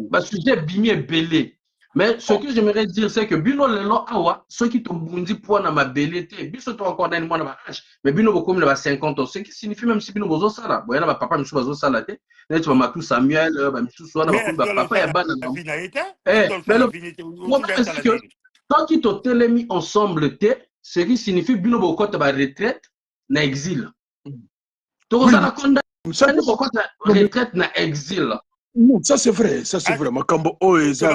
ba sujet bimé belé. Mais ce que j'aimerais dire, c'est que Bino Lelo Awa, ceux qui t'ont bondi pour na ma bellété, Bino t'ont encore dans mon âge, mais Bino beaucoup na 50 ans, ce qui signifie même si Bino bozo sala, boyana ba papa misu bozo sala te, tu vas matou Samuel, ba misu soana ba papa ya bana. Mais le problème c'est que tant qu'ils t'ont télémis ensemble te, ce qui signifie Bino boko ta ba retraite na exil. To ça la condamné pourquoi ta retraite na exil. Non, ça c'est vrai, Makambo, c'est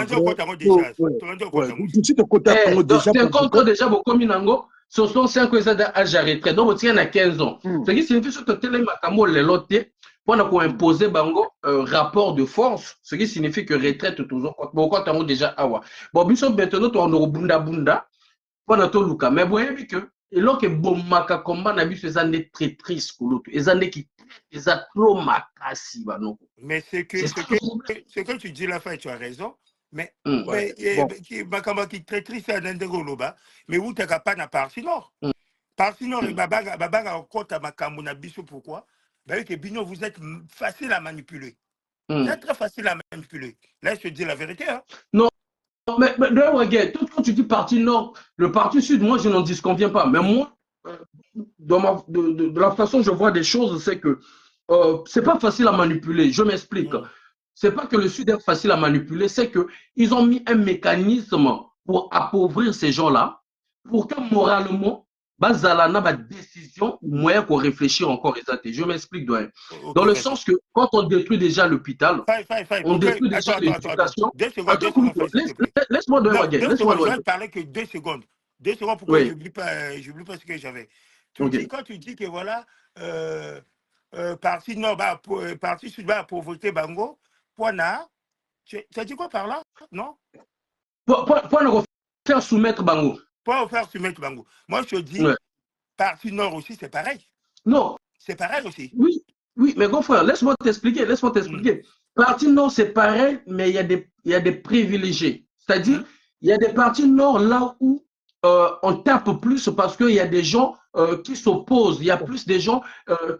contre déjà beaucoup minango, ce sont 5 ans d'âge à retraite, donc vous tiens à 15 ans. Ce qui signifie que tu as Makambo le loté pour imposer bango rapport de force, ce qui signifie que retraite toujours beaucoup t'as déjà awa. Bon, biso maintenant tu en bunda pour notre luka, mais vous voyez que et là que bon maka combat na biso les années traîtrises kulutu, les années qui les a trop makasi banoko. Mais ce que tu dis la fin, tu as raison. Mais Makamba qui traîtrise à Nandegoloba, mais où t'as pas na partie nord. Partie nord, Babanga encore à Makambo na biso pourquoi? Ben que Bino, vous êtes facile à manipuler. Vous êtes très facile à manipuler. Là, je te dis la vérité. Hein. Non. Mais tout quand tu dis partie nord, le parti sud, moi je n'en disconviens pas. Mais moi, de la façon dont je vois des choses, c'est que c'est pas facile à manipuler. Je m'explique. C'est pas que le sud est facile à manipuler, c'est qu'ils ont mis un mécanisme pour appauvrir ces gens-là, pour que moralement, Bazalana va décision, moyen qu'on réfléchir encore. Je m'explique, doyen. Dans le sens que quand on détruit déjà l'hôpital, on détruit déjà l'éducation. Laisse-moi donner. Je vais parler que 2 secondes. 2 secondes pour que je n'oublie pas ce que j'avais. Quand tu dis que voilà, partie nord, partie sud, pauvreté, bango, Poina, tu as dit quoi par là? Non? Pour faire soumettre bango. Pour faire soumettre bango. Moi, je te dis, partie nord aussi, c'est pareil. Non. C'est pareil aussi. Oui, mais grand frère, laisse-moi t'expliquer. Partie nord, c'est pareil, mais il y a des privilégiés. C'est-à-dire, il y a des parties nord là où on tape plus parce qu'il y a des gens qui s'opposent. Il y a plus de gens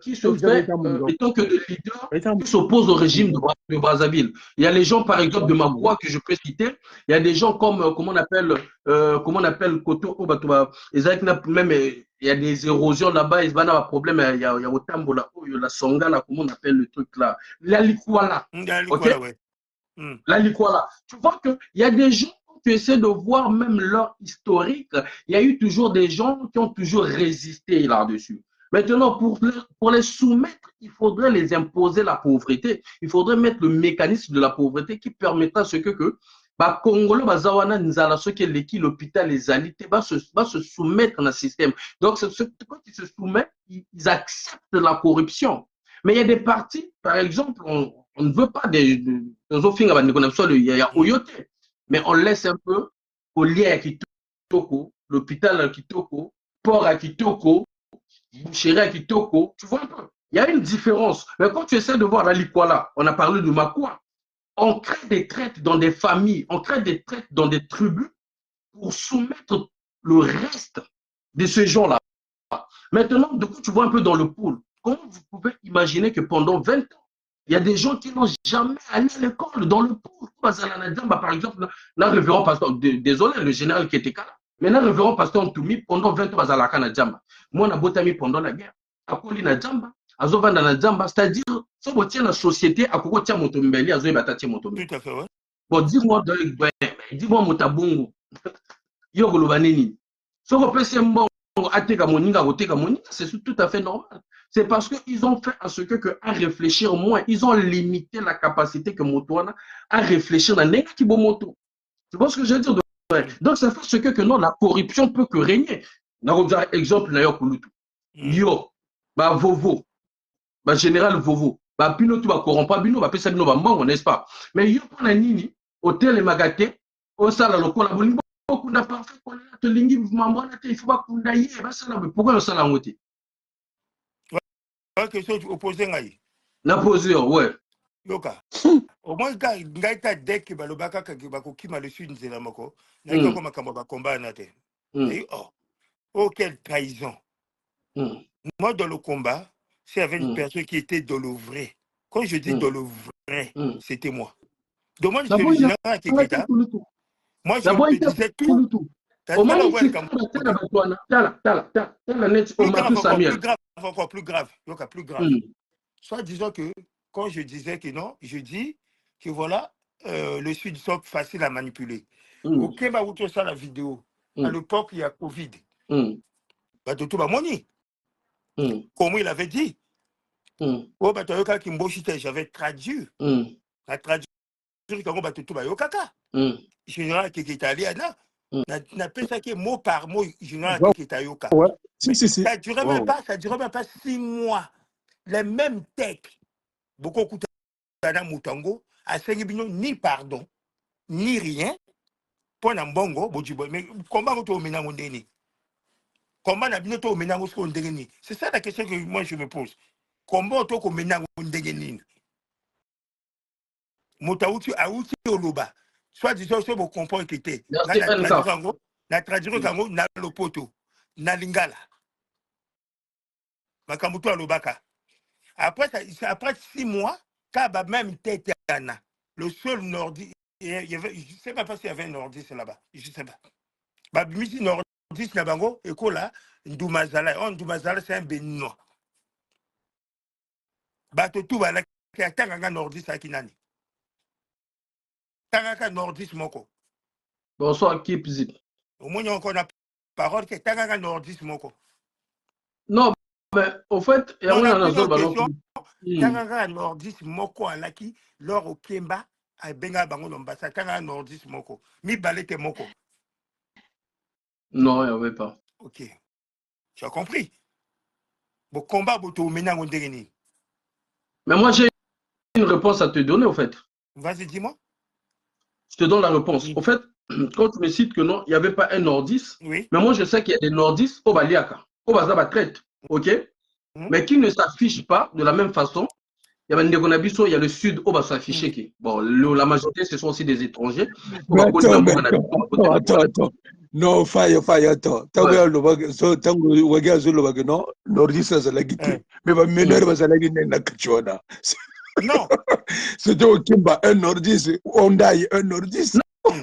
qui se font, étant que des leaders, qui s'opposent au régime de Brazzaville. Il y a les gens, par exemple, de Magua, que je peux citer. Il y a des gens comme, comment on appelle Koto, même, il y a des érosions là-bas, il y a un problème, il y a au Tambo, la Songa, là, comment on appelle le truc là? La Likwala. La Likwala. Tu vois qu'il y a des gens, tu essaies de voir même leur historique, il y a eu toujours des gens qui ont toujours résisté là-dessus. Maintenant, pour les soumettre, il faudrait les imposer la pauvreté. Il faudrait mettre le mécanisme de la pauvreté qui permettra ce que Congolais, Bazawana, Nzala, ceux qui est l'équipe, l'hôpital, les alités, va se soumettre dans le système. Donc, quand ils se soumettent, ils acceptent la corruption. Mais il y a des partis, par exemple, on ne veut pas des il y a Oyote. Mais on laisse un peu Collier à Kitoko, l'hôpital à Kitoko, port à Kitoko, boucherie à Kitoko. Tu vois un peu, il y a une différence. Mais quand tu essaies de voir la Likwala, on a parlé de Makwa, on crée des traites dans des familles, on crée des traites dans des tribus pour soumettre le reste de ces gens-là. Maintenant, du coup, tu vois un peu dans le pool. Comment vous pouvez imaginer que pendant 20 ans, Il y a des gens qui n'ont jamais allé à l'école, dans le cours. Par exemple, le révérend pasteur, désolé, le général qui était là, mais le révérend pasteur Ntoumi, pendant 20 ans, à la Kanadjamba. Moi, on a pendant la guerre. À Koli Nadjamba, à Zovanda Nadjamba, c'est-à-dire, si on tient la société, à Koko Tia Motombeli, à Zoé Tia Motombeli. Tout à fait, ouais. Bon, dis-moi, Motabongo, Yogo Lobaneni. Si on peut se mbongo, ateka moninga, oteka moninga, c'est tout à fait normal. C'est parce qu'ils ont fait à ce que à réfléchir moins. Ils ont limité la capacité que Motoana à réfléchir dans n'importe quel moto. Tu vois ce que je veux dire? Donc, ça fait ce que non, la corruption peut que régner. Exemple, d'ailleurs, Kouloutou. Yo, bah, Vovo, bah, général Vovo, bah, Pino, tu vas corrompre, Bino, bah, Pessa Bino, bah, bon, n'est-ce pas? Mais yo, pour la Nini, hôtel et magaté, au salon, le collaborateur, beaucoup d'appartements, il faut pas qu'on aille, pourquoi on s'en a monté? Quelque chose opposé ngai. La posure, ouais. Yoka. Au moins ngai ta dek balobaka ka bakokima le sud nzela moko. Na ko makambo ba combat na te. Oh quelle trahison. Moi dans le combat, c'est avec une personne qui était dans le vrai. Quand je dis dans le vrai, c'était moi. Donc moi je suis le général Keketa. Moi je disais tout. Plus grave. Soit disant que, quand je disais que non, je dis que voilà, le Sud sont faciles à manipuler. Au Keba, où tu as la vidéo, à l'époque, il y a Covid. Comme il avait dit, j'avais traduit. La traduction, général qui est italien, n'a pas ça qui est mot par mot, général qui est yoka. Ça ne durait même pas 6 mois. Les mêmes textes. Beaucoup de Moutango, à Sengbino, ni pardon, ni rien. Pour Nambongo, mais comment on te mena mon déni? Comment on te mena mon déni? C'est ça la question que moi je me pose. Comment on te mena mon déni? Moutaouti a outi au loba. Soit disant, c'est mon comprendre qui était. La traduction kango na lopoto, na lingala. Makamuto a lobaka. Après 6 mois, quand même tête le seul nordiste, je ne sais pas s'il y avait un nordiste là-bas, je ne sais pas. Misi nordiste là-bas, et quoi là, Ndoumazala. Ndoumazala, c'est un béninois. Tout va là, qui a un nordiste à Kinani. Tangaka nordiste moko. Bonsoir, keep zip. Au moins, il y a encore la parole qui est un nordiste moko. Non, mais au fait, il y a un question. Tanganga nordiste moko alaki lors au Kemba à Benga Bango Lombasa. Tanganga nordiste moko. Mi balete moko. Non, il n'y avait pas. Ok. Tu as compris? Bon combat, boto menang on dérini. Mais moi, j'ai une réponse à te donner, au fait. Vas-y, dis-moi. Je te donne la réponse. Au fait, quand tu me cites que non, il n'y avait pas un nordiste, oui. Mais moi, je sais qu'il y a des nordistes au Baliaka, au Bazaba traite, ok? Mais qui ne s'affichent pas de la même façon. Il y a il y a le sud où va s'afficher. Bon, la majorité, ce sont aussi des étrangers. Attends. Non, fire, attends. Nordiste, c'est la guitare. Mais va mener, c'est la guitare. Non. C'était au Kimba, un nordiste. Hondaï, un nordiste. Moi,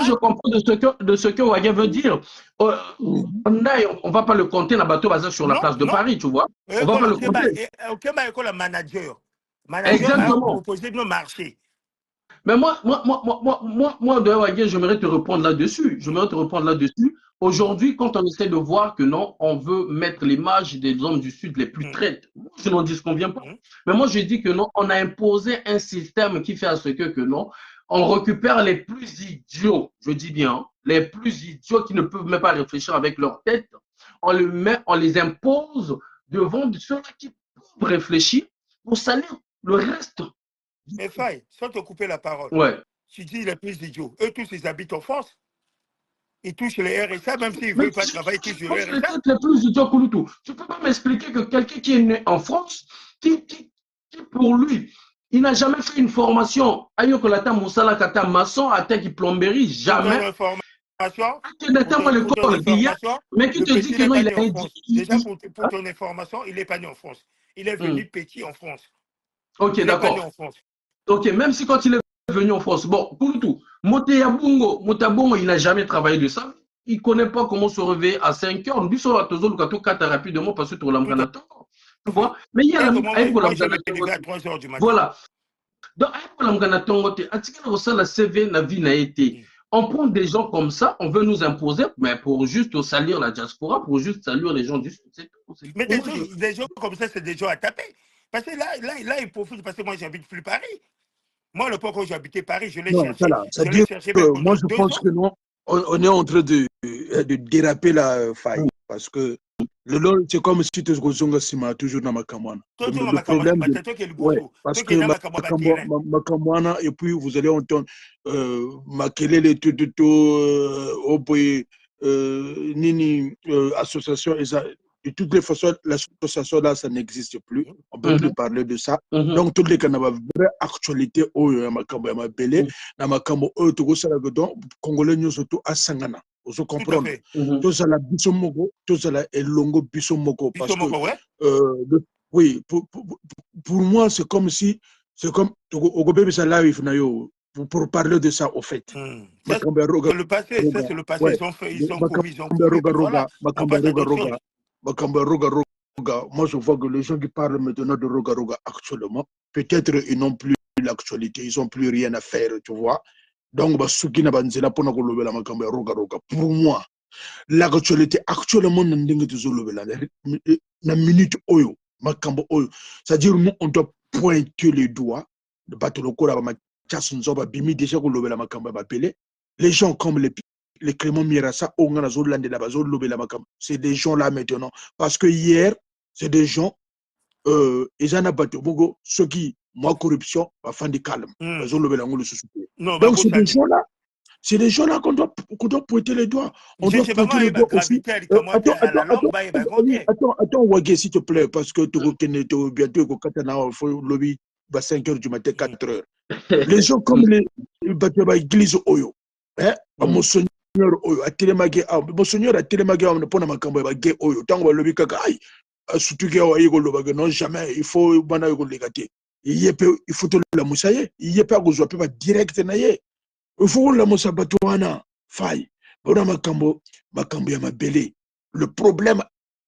je comprends de ce que Wagé veut dire. On ne va pas le compter dans bateau basé sur la place de Paris, tu vois. On va pas le compter. Ok, mais le manager. Exactement. A proposé de marcher. Mais moi, de Wagé, j'aimerais te répondre là-dessus. Aujourd'hui, quand on essaie de voir que non, on veut mettre l'image des hommes du Sud les plus traites, je n'en dis qu'on vient pas. Mais moi, je dis que non, on a imposé un système qui fait à ce que non, on récupère les plus idiots, je dis bien, les plus idiots qui ne peuvent même pas réfléchir avec leur tête, on les impose devant ceux qui peuvent réfléchir pour salir le reste. Mais Faye, sans te couper la parole, tu dis les plus idiots. Eux tous, ils habitent en France. Ils touchent les RSA, même s'ils ne veulent pas travailler, ils touchent les RSA. Les plus idiots, Kouloutou. Tu ne peux pas m'expliquer que quelqu'un qui est né en France, qui pour lui, il n'a jamais fait une formation. Ayokolata Moussala Kata maçon, attaque plomberie, jamais. Mais qui te dit que non, il a déjà pour ton information, il n'est pas né en France. il est venu petit en France. Ok, d'accord. Ok, même si quand il est venu en France, bon, pour tout, Motabongo, il n'a jamais travaillé de ça. Il ne connaît pas comment se réveiller à 5 heures. Nous sommes à Tozo, le 4 rapidement parce que tu l'as. Tu vois? Mais il y a moi, je vais arriver à 3 heures du matin. Voilà. Donc, on prend des gens comme ça, on veut nous imposer, mais pour juste salir la diaspora, pour juste saluer les gens du Sud. Mais des gens comme ça, c'est des gens à taper. Parce que là, ils profitent, parce que moi, j'habite plus Paris. Moi, le point où j'habitais Paris, je l'ai cherché. Moi, je pense que non. On est en train de déraper la faille. Parce que le LOL, c'est comme si tu es toujours dans ma camouane. Le problème, parce que ma camouane, et puis vous allez entendre Makelele, Nini, association, de toutes les façons, l'association là, ça n'existe plus. On peut plus parler de ça. Donc, toutes les canaux, vraie actualité, ma belé, ma cambo, Congolais, nous surtout à Sangana. Vous comprenez? Tout ça, la bisomoko, tout ça, la longo bisomoko. Parce que, oui, pour moi, c'est comme si, c'est comme, pour parler de ça, au fait. Ça, c'est le passé, ils sont commis, moi, je vois que les gens qui parlent maintenant de Roga Roga actuellement, peut-être ils n'ont plus l'actualité, ils n'ont plus rien à faire, tu vois. Donc, pour moi, l'actualité actuellement, la minute oyo, c'est-à-dire nous, on doit pointer les doigts, les gens comme les Clément Mirassa, c'est des gens là maintenant. Parce que hier, c'est des gens, ils en ont battu ceux qui, moi, corruption, fin de calme. Donc, c'est des gens-là qu'on doit pointer les doigts. On doit pointer les doigts aussi. Attends, Wagé, s'il te plaît, parce que tu bientôt, il faut lobby à 5 h du matin, 4 h. Les gens comme les églises Oyo, Monseigneur Oyo, Monseigneur a télémagué on ne peut pas camber gay Oyo, tant que lobby kakaï, surtout que non jamais, il faut bana legate. Il faut te la moussaye, il y a pas que direct naye. Il faut la moussa batouana, faille. Bona makambo ya mabele. Le problème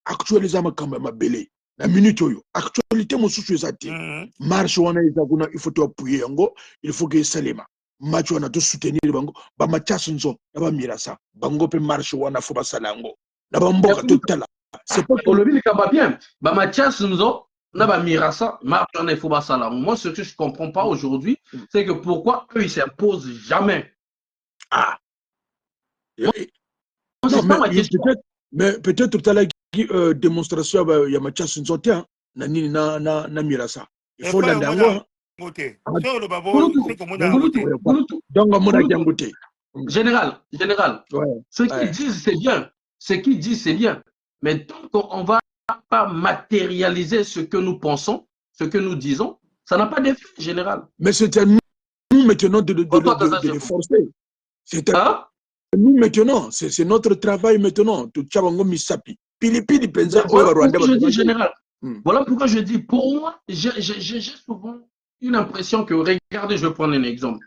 actuel est makambo ya mabele. La minute oyo, actualité mosusu ezati. Marche wana ezaguna, il faut te appuyer yango, il faut que salema. Match wana to soutenir bango, ba match nzo, ba mirasa. Bango pe marche wana faut ba salango. Na ba mboka totala. C'est pas pour le bien kaba bien. Ba match nzo, na ba mirasa, marche wana il faut ba salango. Moi ce que je comprends pas aujourd'hui, c'est que pourquoi eux ils s'imposent jamais. Ah. Non, mais peut-être tout à l'heure, démonstration, il y a Mathias Nzoté, na Mirasa. Il faut l'endango. Général, ce qu'ils disent, c'est bien. Ce qu'ils disent, c'est bien. Mais tant qu'on ne va pas matérialiser ce que nous pensons, ce que nous disons, ça n'a pas d'effet général. Mais c'est à nous maintenant de les forcer. C'est à nous maintenant, c'est notre travail maintenant. Voilà pourquoi je dis général. Voilà pourquoi je dis, pour moi, j'ai souvent une impression que, regardez, je vais prendre un exemple.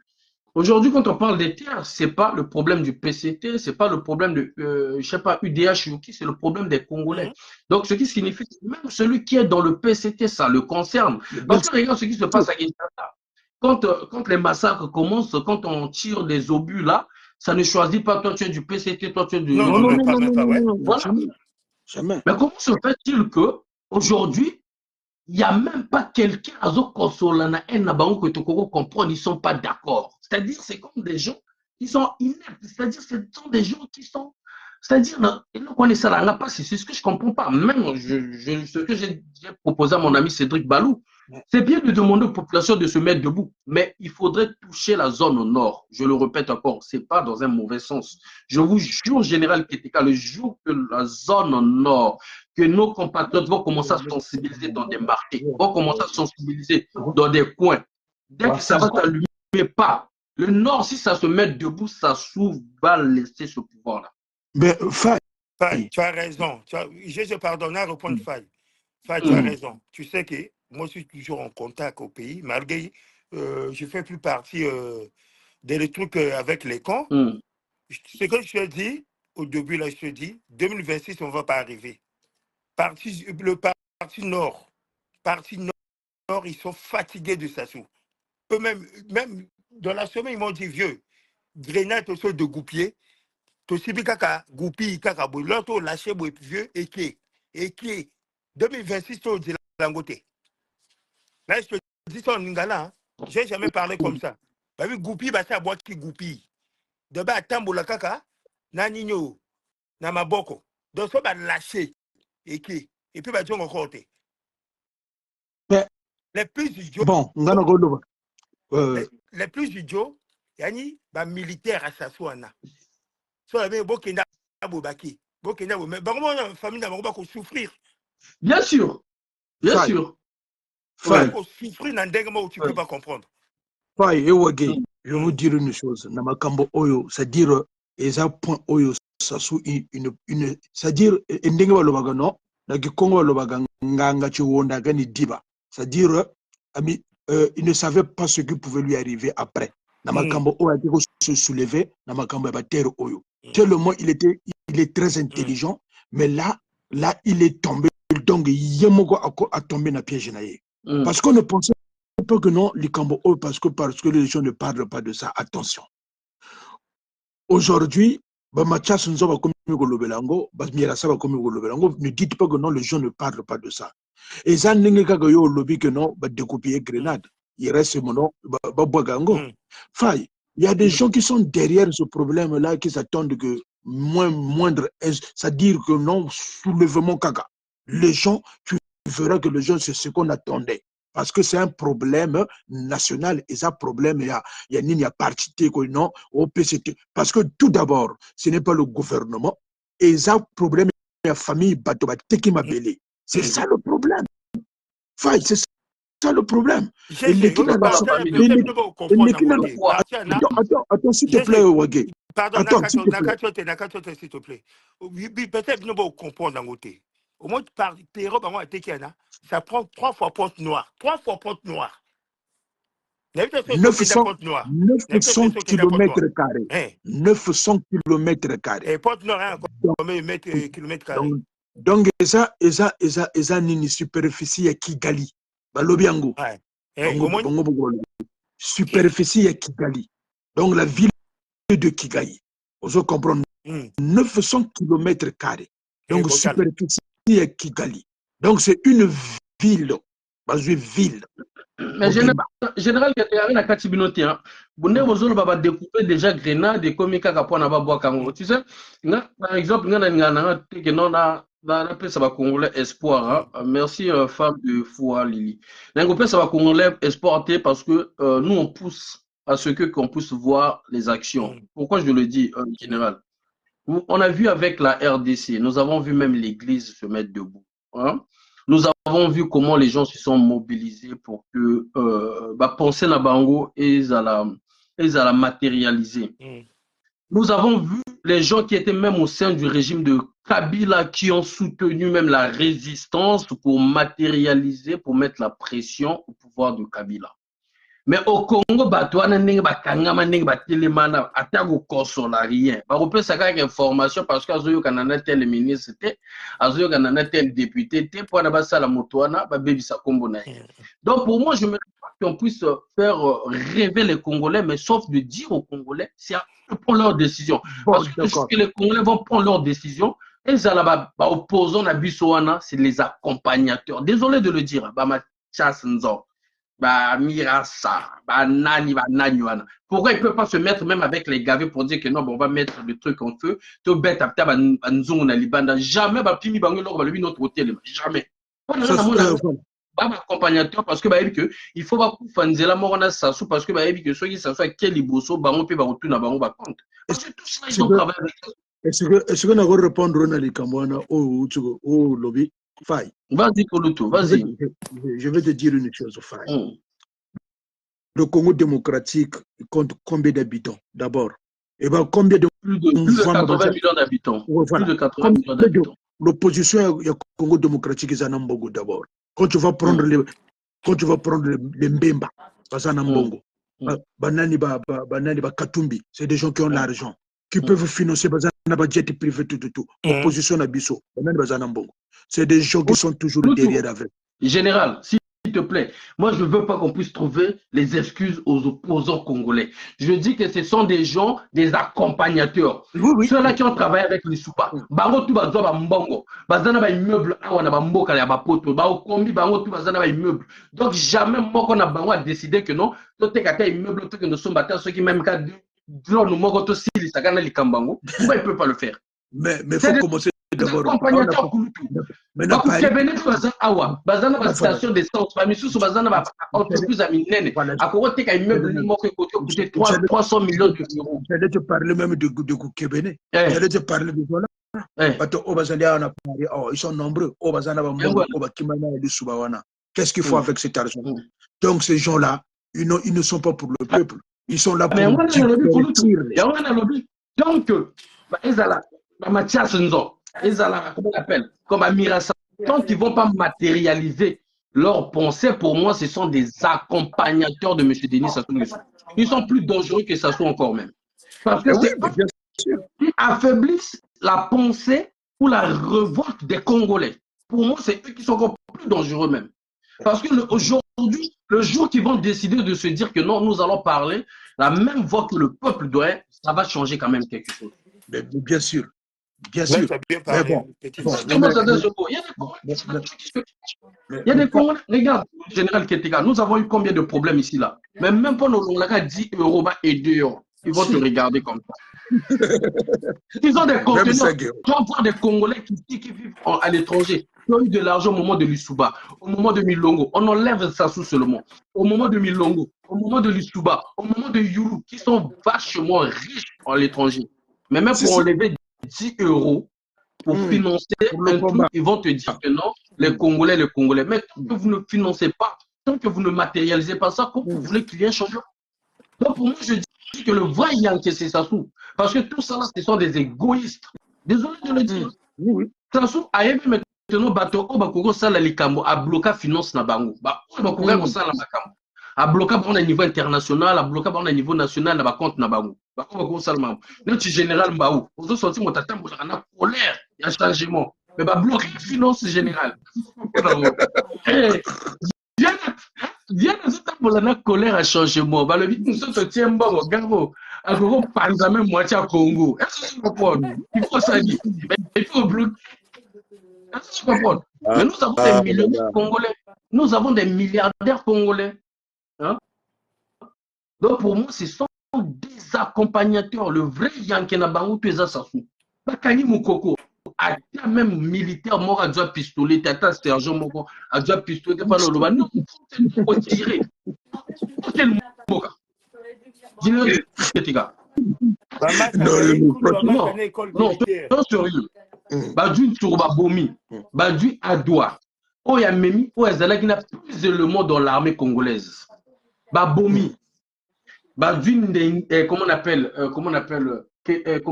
Aujourd'hui, quand on parle des terres, ce n'est pas le problème du PCT, ce n'est pas le problème de, je ne sais pas, UDH ou qui, c'est le problème des Congolais. Donc, ce qui signifie que même celui qui est dans le PCT, ça le concerne. Parce que regarde ce qui se passe à Kinshasa. Quand les massacres commencent, quand on tire des obus là, ça ne choisit pas toi tu es du PCT, toi tu es du... Non. Voilà. Jamais. Mais comment se fait-il qu'aujourd'hui, il n'y a même pas quelqu'un à Zokosolana et Nabango que tu comprends, ils ne sont pas d'accord. C'est-à-dire, c'est comme des gens qui sont inertes. C'est-à-dire, ce sont des gens qui sont... C'est-à-dire, c'est ce que je ne comprends pas. Même ce que j'ai proposé à mon ami Cédric Balou, c'est bien de demander aux populations de se mettre debout, mais il faudrait toucher la zone au nord. Je le répète encore, ce n'est pas dans un mauvais sens. Je vous jure, Général Ketika, le jour que la zone au nord, que nos compatriotes vont commencer à sensibiliser dans des marchés, vont commencer à sensibiliser dans des coins, dès que ça va s'allumer, pas. Le nord, si ça se met debout, ça s'ouvre, va laisser ce pouvoir-là. Mais Faye, tu as raison. Je pardonne à répondre Faye. Enfin, tu as raison. Tu sais que moi, je suis toujours en contact au pays, malgré je ne fais plus partie des trucs avec les camps. Ce que je te dis, au début, là, je te dis, 2026, on ne va pas arriver. Le parti Nord, ils sont fatigués de Sassou. Eux-mêmes, même dans la semaine, ils m'ont dit, vieux, grenade au sol de Goupier, Tosibi Kaka, Goupi, Kaka, l'autre lâché, vieux, et qui 2026, tu dis Langote. Là, je te dis ça en lingala, hein. Je n'ai jamais parlé comme ça. Bah oui, Goupi, bah ça, boîte qui Goupi. De bas, Tamboula Kaka, Nanino, Namaboko. Donc, ça, bah lâché, et puis, bah, tu vas côté. Les plus idiots. Bon, les plus idiots, yani, bah militaire à Sassouana. Ça, il y a Bokenda Bobaki. Bokenda Bobaki. Mais comment la famille n'a pas souffrir? Bien sûr. Bien sûr. Faille. Souffrir dans des moments où tu ne peux pas comprendre. Faille, je vais vous dire une chose. Namakambo Oyo, c'est-à-dire, et point Oyo, Sassou, c'est-à-dire, Ndengwa Lobagano, Nagikongo Lobagan, Nganga Chiwonda Gani Diba. C'est-à-dire, il ne savait pas ce qui pouvait lui arriver après. Namakambo Oyo a été se soulever, Namakambo Bater Oyo. Tellement il est très intelligent, mais là, il est tombé. Donc, Yemogo a tombé dans le piège. Parce qu'on ne pensait pas que non, Likambo Oyo, parce que les gens ne parlent pas de ça. Attention. Aujourd'hui, ne dites pas que non, les gens ne parlent pas de ça. Et ça, le lobby que non, découper grenade. Il reste mon nom, Faille. Il y a des gens qui sont derrière ce problème-là, qui s'attendent que moindre, c'est-à-dire que non, soulèvement caca. Les gens, tu verras que les gens, c'est ce qu'on attendait. Parce que c'est un problème national et ça problème, il y a parti non, au PCT. Parce que tout d'abord, ce n'est pas le gouvernement et ça problème, il y a famille Batoba qui m'a belé. C'est ça le problème. Faille, c'est ça le problème. Et l'équipe attends, s'il te plaît, Wagé. Pardon, attends, s'il te plaît. Peut-être nous allons comprendre d'un côté. Au moins, par terreau, ça prend 3 fois Pointe-Noire. 3 fois Pointe-Noire. 900 km carrés. 900 km carrés. Et Pointe-Noire, combien de kilomètres carrés? Donc, ça, une superficie à Kigali. Balobiango. Superficie à Kigali. Donc, la ville de Kigali. Vous comprenez? 900 km carrés. Donc, superficie à Kigali. Donc, c'est une ville. Une ville. Mais général, il y a Katibinoté. Vous avez découpé déjà Grenade et comme il y a tu sais, par exemple, il y a ça va Congolais espoir. Merci, femme de foi Lily. Ça va Congolais espoir parce que nous, on pousse à ce qu'on puisse voir les actions. Pourquoi je le dis, général? On a vu avec la RDC, nous avons vu même l'église se mettre debout. Nous avons vu comment les gens se sont mobilisés pour que penser na bango et à la matérialiser. Nous avons vu les gens qui étaient même au sein du régime de Kabila qui ont soutenu même la résistance pour matérialiser, pour mettre la pression au pouvoir de Kabila. Mais au Congo, batouana n'engue bakangama n'engue batelemana atago kosola rien. Ba repère ça avec information parce que azoyo kanana tel ministre té, azoyo kanana tel député té pour na basa la motoana ba bebi sa kombo na. Donc pour moi je me dis qu'on puisse faire rêver les Congolais, mais sauf de dire aux Congolais c'est à eux de prendre leurs décisions. Parce que les Congolais vont prendre leurs décisions. Et ça là opposant à Bissoana, c'est les accompagnateurs. Désolé de le dire, ba ma chasse nzo. Pourquoi il ne peut pas se mettre même avec les gavés pour dire que non, on va mettre le truc en feu? Jamais, notre hôtel. Jamais. Accompagnateur parce que il faut pas faire la mort à Sassou parce que ceux qui s'assoient quel iboso bango pe bango tuna bango ba compte. Parce que tout ça ils ont travaillé avec ça. Est-ce qu'on a répondre à les Cambouana au lobby? Faille. Vas-y, Koluto, vas-y. Je vais te dire une chose, Faille. Le Congo démocratique compte combien d'habitants d'abord? Et ben combien de plus de 80 millions d'habitants. Voilà. Plus de 80 millions d'habitants. l'opposition il y a Congo démocratique ils en ont beaucoup d'abord. Quand tu vas prendre les Mbemba, Bazanambongo, Banani ba Katumbi, c'est des gens qui ont l'argent, qui peuvent financer Bazanaba jet privé tout. Opposition à Bisso, Banani Bazanambongo. C'est des gens qui sont toujours derrière avec. Général, s'il te plaît, moi je ne veux pas qu'on puisse trouver les excuses aux opposants congolais. Je dis que ce sont des gens, des accompagnateurs. Oui. Ceux-là qui ont travaillé avec les soupas. Bango tout bazo ba mbongo. Bazana ba immeuble awana ba mboka ya ba poto. Ba okombi bango tout bazana ba immeuble. Donc jamais moko na bango a décidé que non, to te kata immeuble to que nous sommes battus ceux qui même cas nous moko to sili sakana likambango. Pourquoi ils peuvent pas le faire? Mais faut commencer d'abord. Bazana ba station d'essence, ba misusu bazana ba entreprise à minene. À côté ka immeuble moko coûté 300 millions d'euros. J'allais te parler même de Kebene. J'allais te parler de voilà. Ils sont nombreux. Qu'est-ce qu'il faut avec cet argent? Donc ces gens-là, ils ne sont pas pour le peuple. Ils sont là pour donc, Mathias Nzo, comment on appelle? Comme Amirasa, tant qu'ils ne vont pas matérialiser leurs pensées, pour moi, ce sont des accompagnateurs de M. Denis Sassou Nguesso. Ils sont plus dangereux que Sassou encore même. Parce que c'est eux qui affaiblissent la pensée ou la révolte des Congolais. Pour moi, c'est eux qui sont encore plus dangereux même. Parce que aujourd'hui, le jour qu'ils vont décider de se dire que non, nous allons parler la même voix que le peuple doit, ça va changer quand même quelque chose. Mais bien sûr. Bien sûr. Mais bon. Il y a des Congolais. Regarde, Général Keteka, nous avons eu combien de problèmes ici là? Mais même pas nos 10 euros et 2 euros. Ils vont te regarder comme ça. Ils ont des conteneurs. Tu vas voir des Congolais qui vivent à l'étranger, qui ont eu de l'argent au moment de l'Issouba, au moment de Milongo. On enlève ça sous seulement. Au moment de Milongo, au moment de l'Issouba, au moment de Youlou, qui sont vachement riches à l'étranger. Mais même pour enlever 10 euros pour financer un truc, ils vont te dire que non, les Congolais. Mais tant que vous ne financez pas, tant que vous ne matérialisez pas ça, comment vous voulez qu'il y ait un changement? Donc pour moi, je dis que le vrai Yankee, c'est Sassou. Parce que tout ça, là, ce sont des égoïstes. Désolé de le dire. Sassou a aimé maintenant bateau au Bakoko Sala Likambo, a bloqué finance na bango. A bloqué au niveau international, a bloqué au niveau national, na compte na bango. Notre général Mbaou, vous avez senti mon tata, vous avez une colère, il y a un changement. Mais bah bloquer la finance générale. Viens dans cette colère à changement. Bah le vite nous sommes tient bon, garo. À gros panza même moitié à Congo. Est-ce que tu comprends? Il faut ça dire. Il faut bloquer. Est-ce que tu comprends? Mais nous avons des millionnaires congolais. Nous avons des milliardaires congolais. Hein? Donc pour moi, ce sont des accompagnateurs. Le vrai Yankee Nabango Pesa Sassou. Bakani Moukoko. A même militaire mort a déjà pistolet, tata sergent mort a déjà pistolet, pas le loba. Nous, il faut tirer. Quel mot? Non, sérieux. Badou Tourba Bomi, Badou Adoua. Oya Memi, Oya Zala qui n'a plus le mot dans l'armée congolaise. Babomi. Badou, comment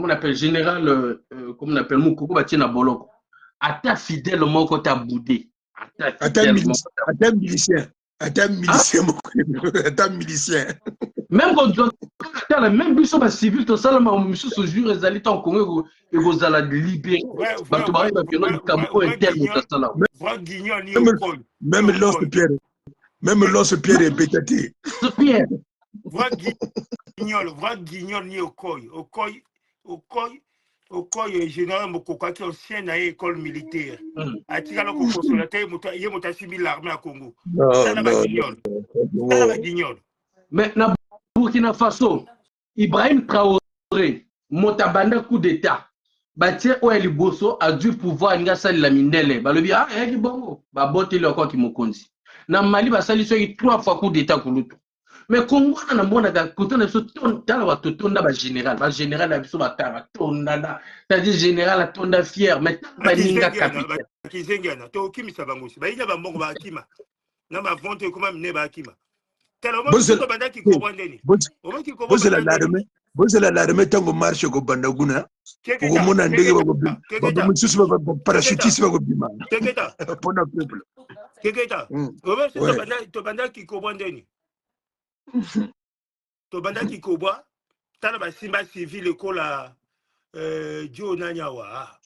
on appelle général, comment on appelle Moukoko Batina Boloko. Ata fidèle moko ta boudé. Ata milicien. Même quand tu as même biso ba civil to sala ma musu so jure ezali ta Congo et vous allez libérer. Ba to bari ba que no Cameroun est tel muta sala. Même l'os Pierre est pétaté. Pierre. Vrai guignol ni Okoy général Mokoka qui est ancien à l'école militaire. Atika la consolateur il m'a subi l'armée à Congo. Ça n'a pas guignol. Mais na Burkina Faso, Ibrahim Traoré, Motabanda coup d'état. Batie Oeli Bosso a dû pouvoir ngasa la mindele. Ba lobi ah yaki bongo. Ba bote le kwa ki mokonzi. Na Mali ba sali so 3 fois coup d'état kulutu. Mais Congo na mona ka kutana so tonda wa totonda ba général na biso ba tara tonda c'est-à-dire général atonda fier mais ba ninga capitaine kizengana to kimisa bango si ba ina ba mbongo ba akima na ba vente comment mener ba akima tellement c'est l'armée bozela l'armée ntango marche kobanda kuna okomona ndenge bamisusu baparachutiste bakobima mpona peuple keketa tobandaki kobwa ndeni tobandaki kobwa tala basimba civil ekola jo nani awa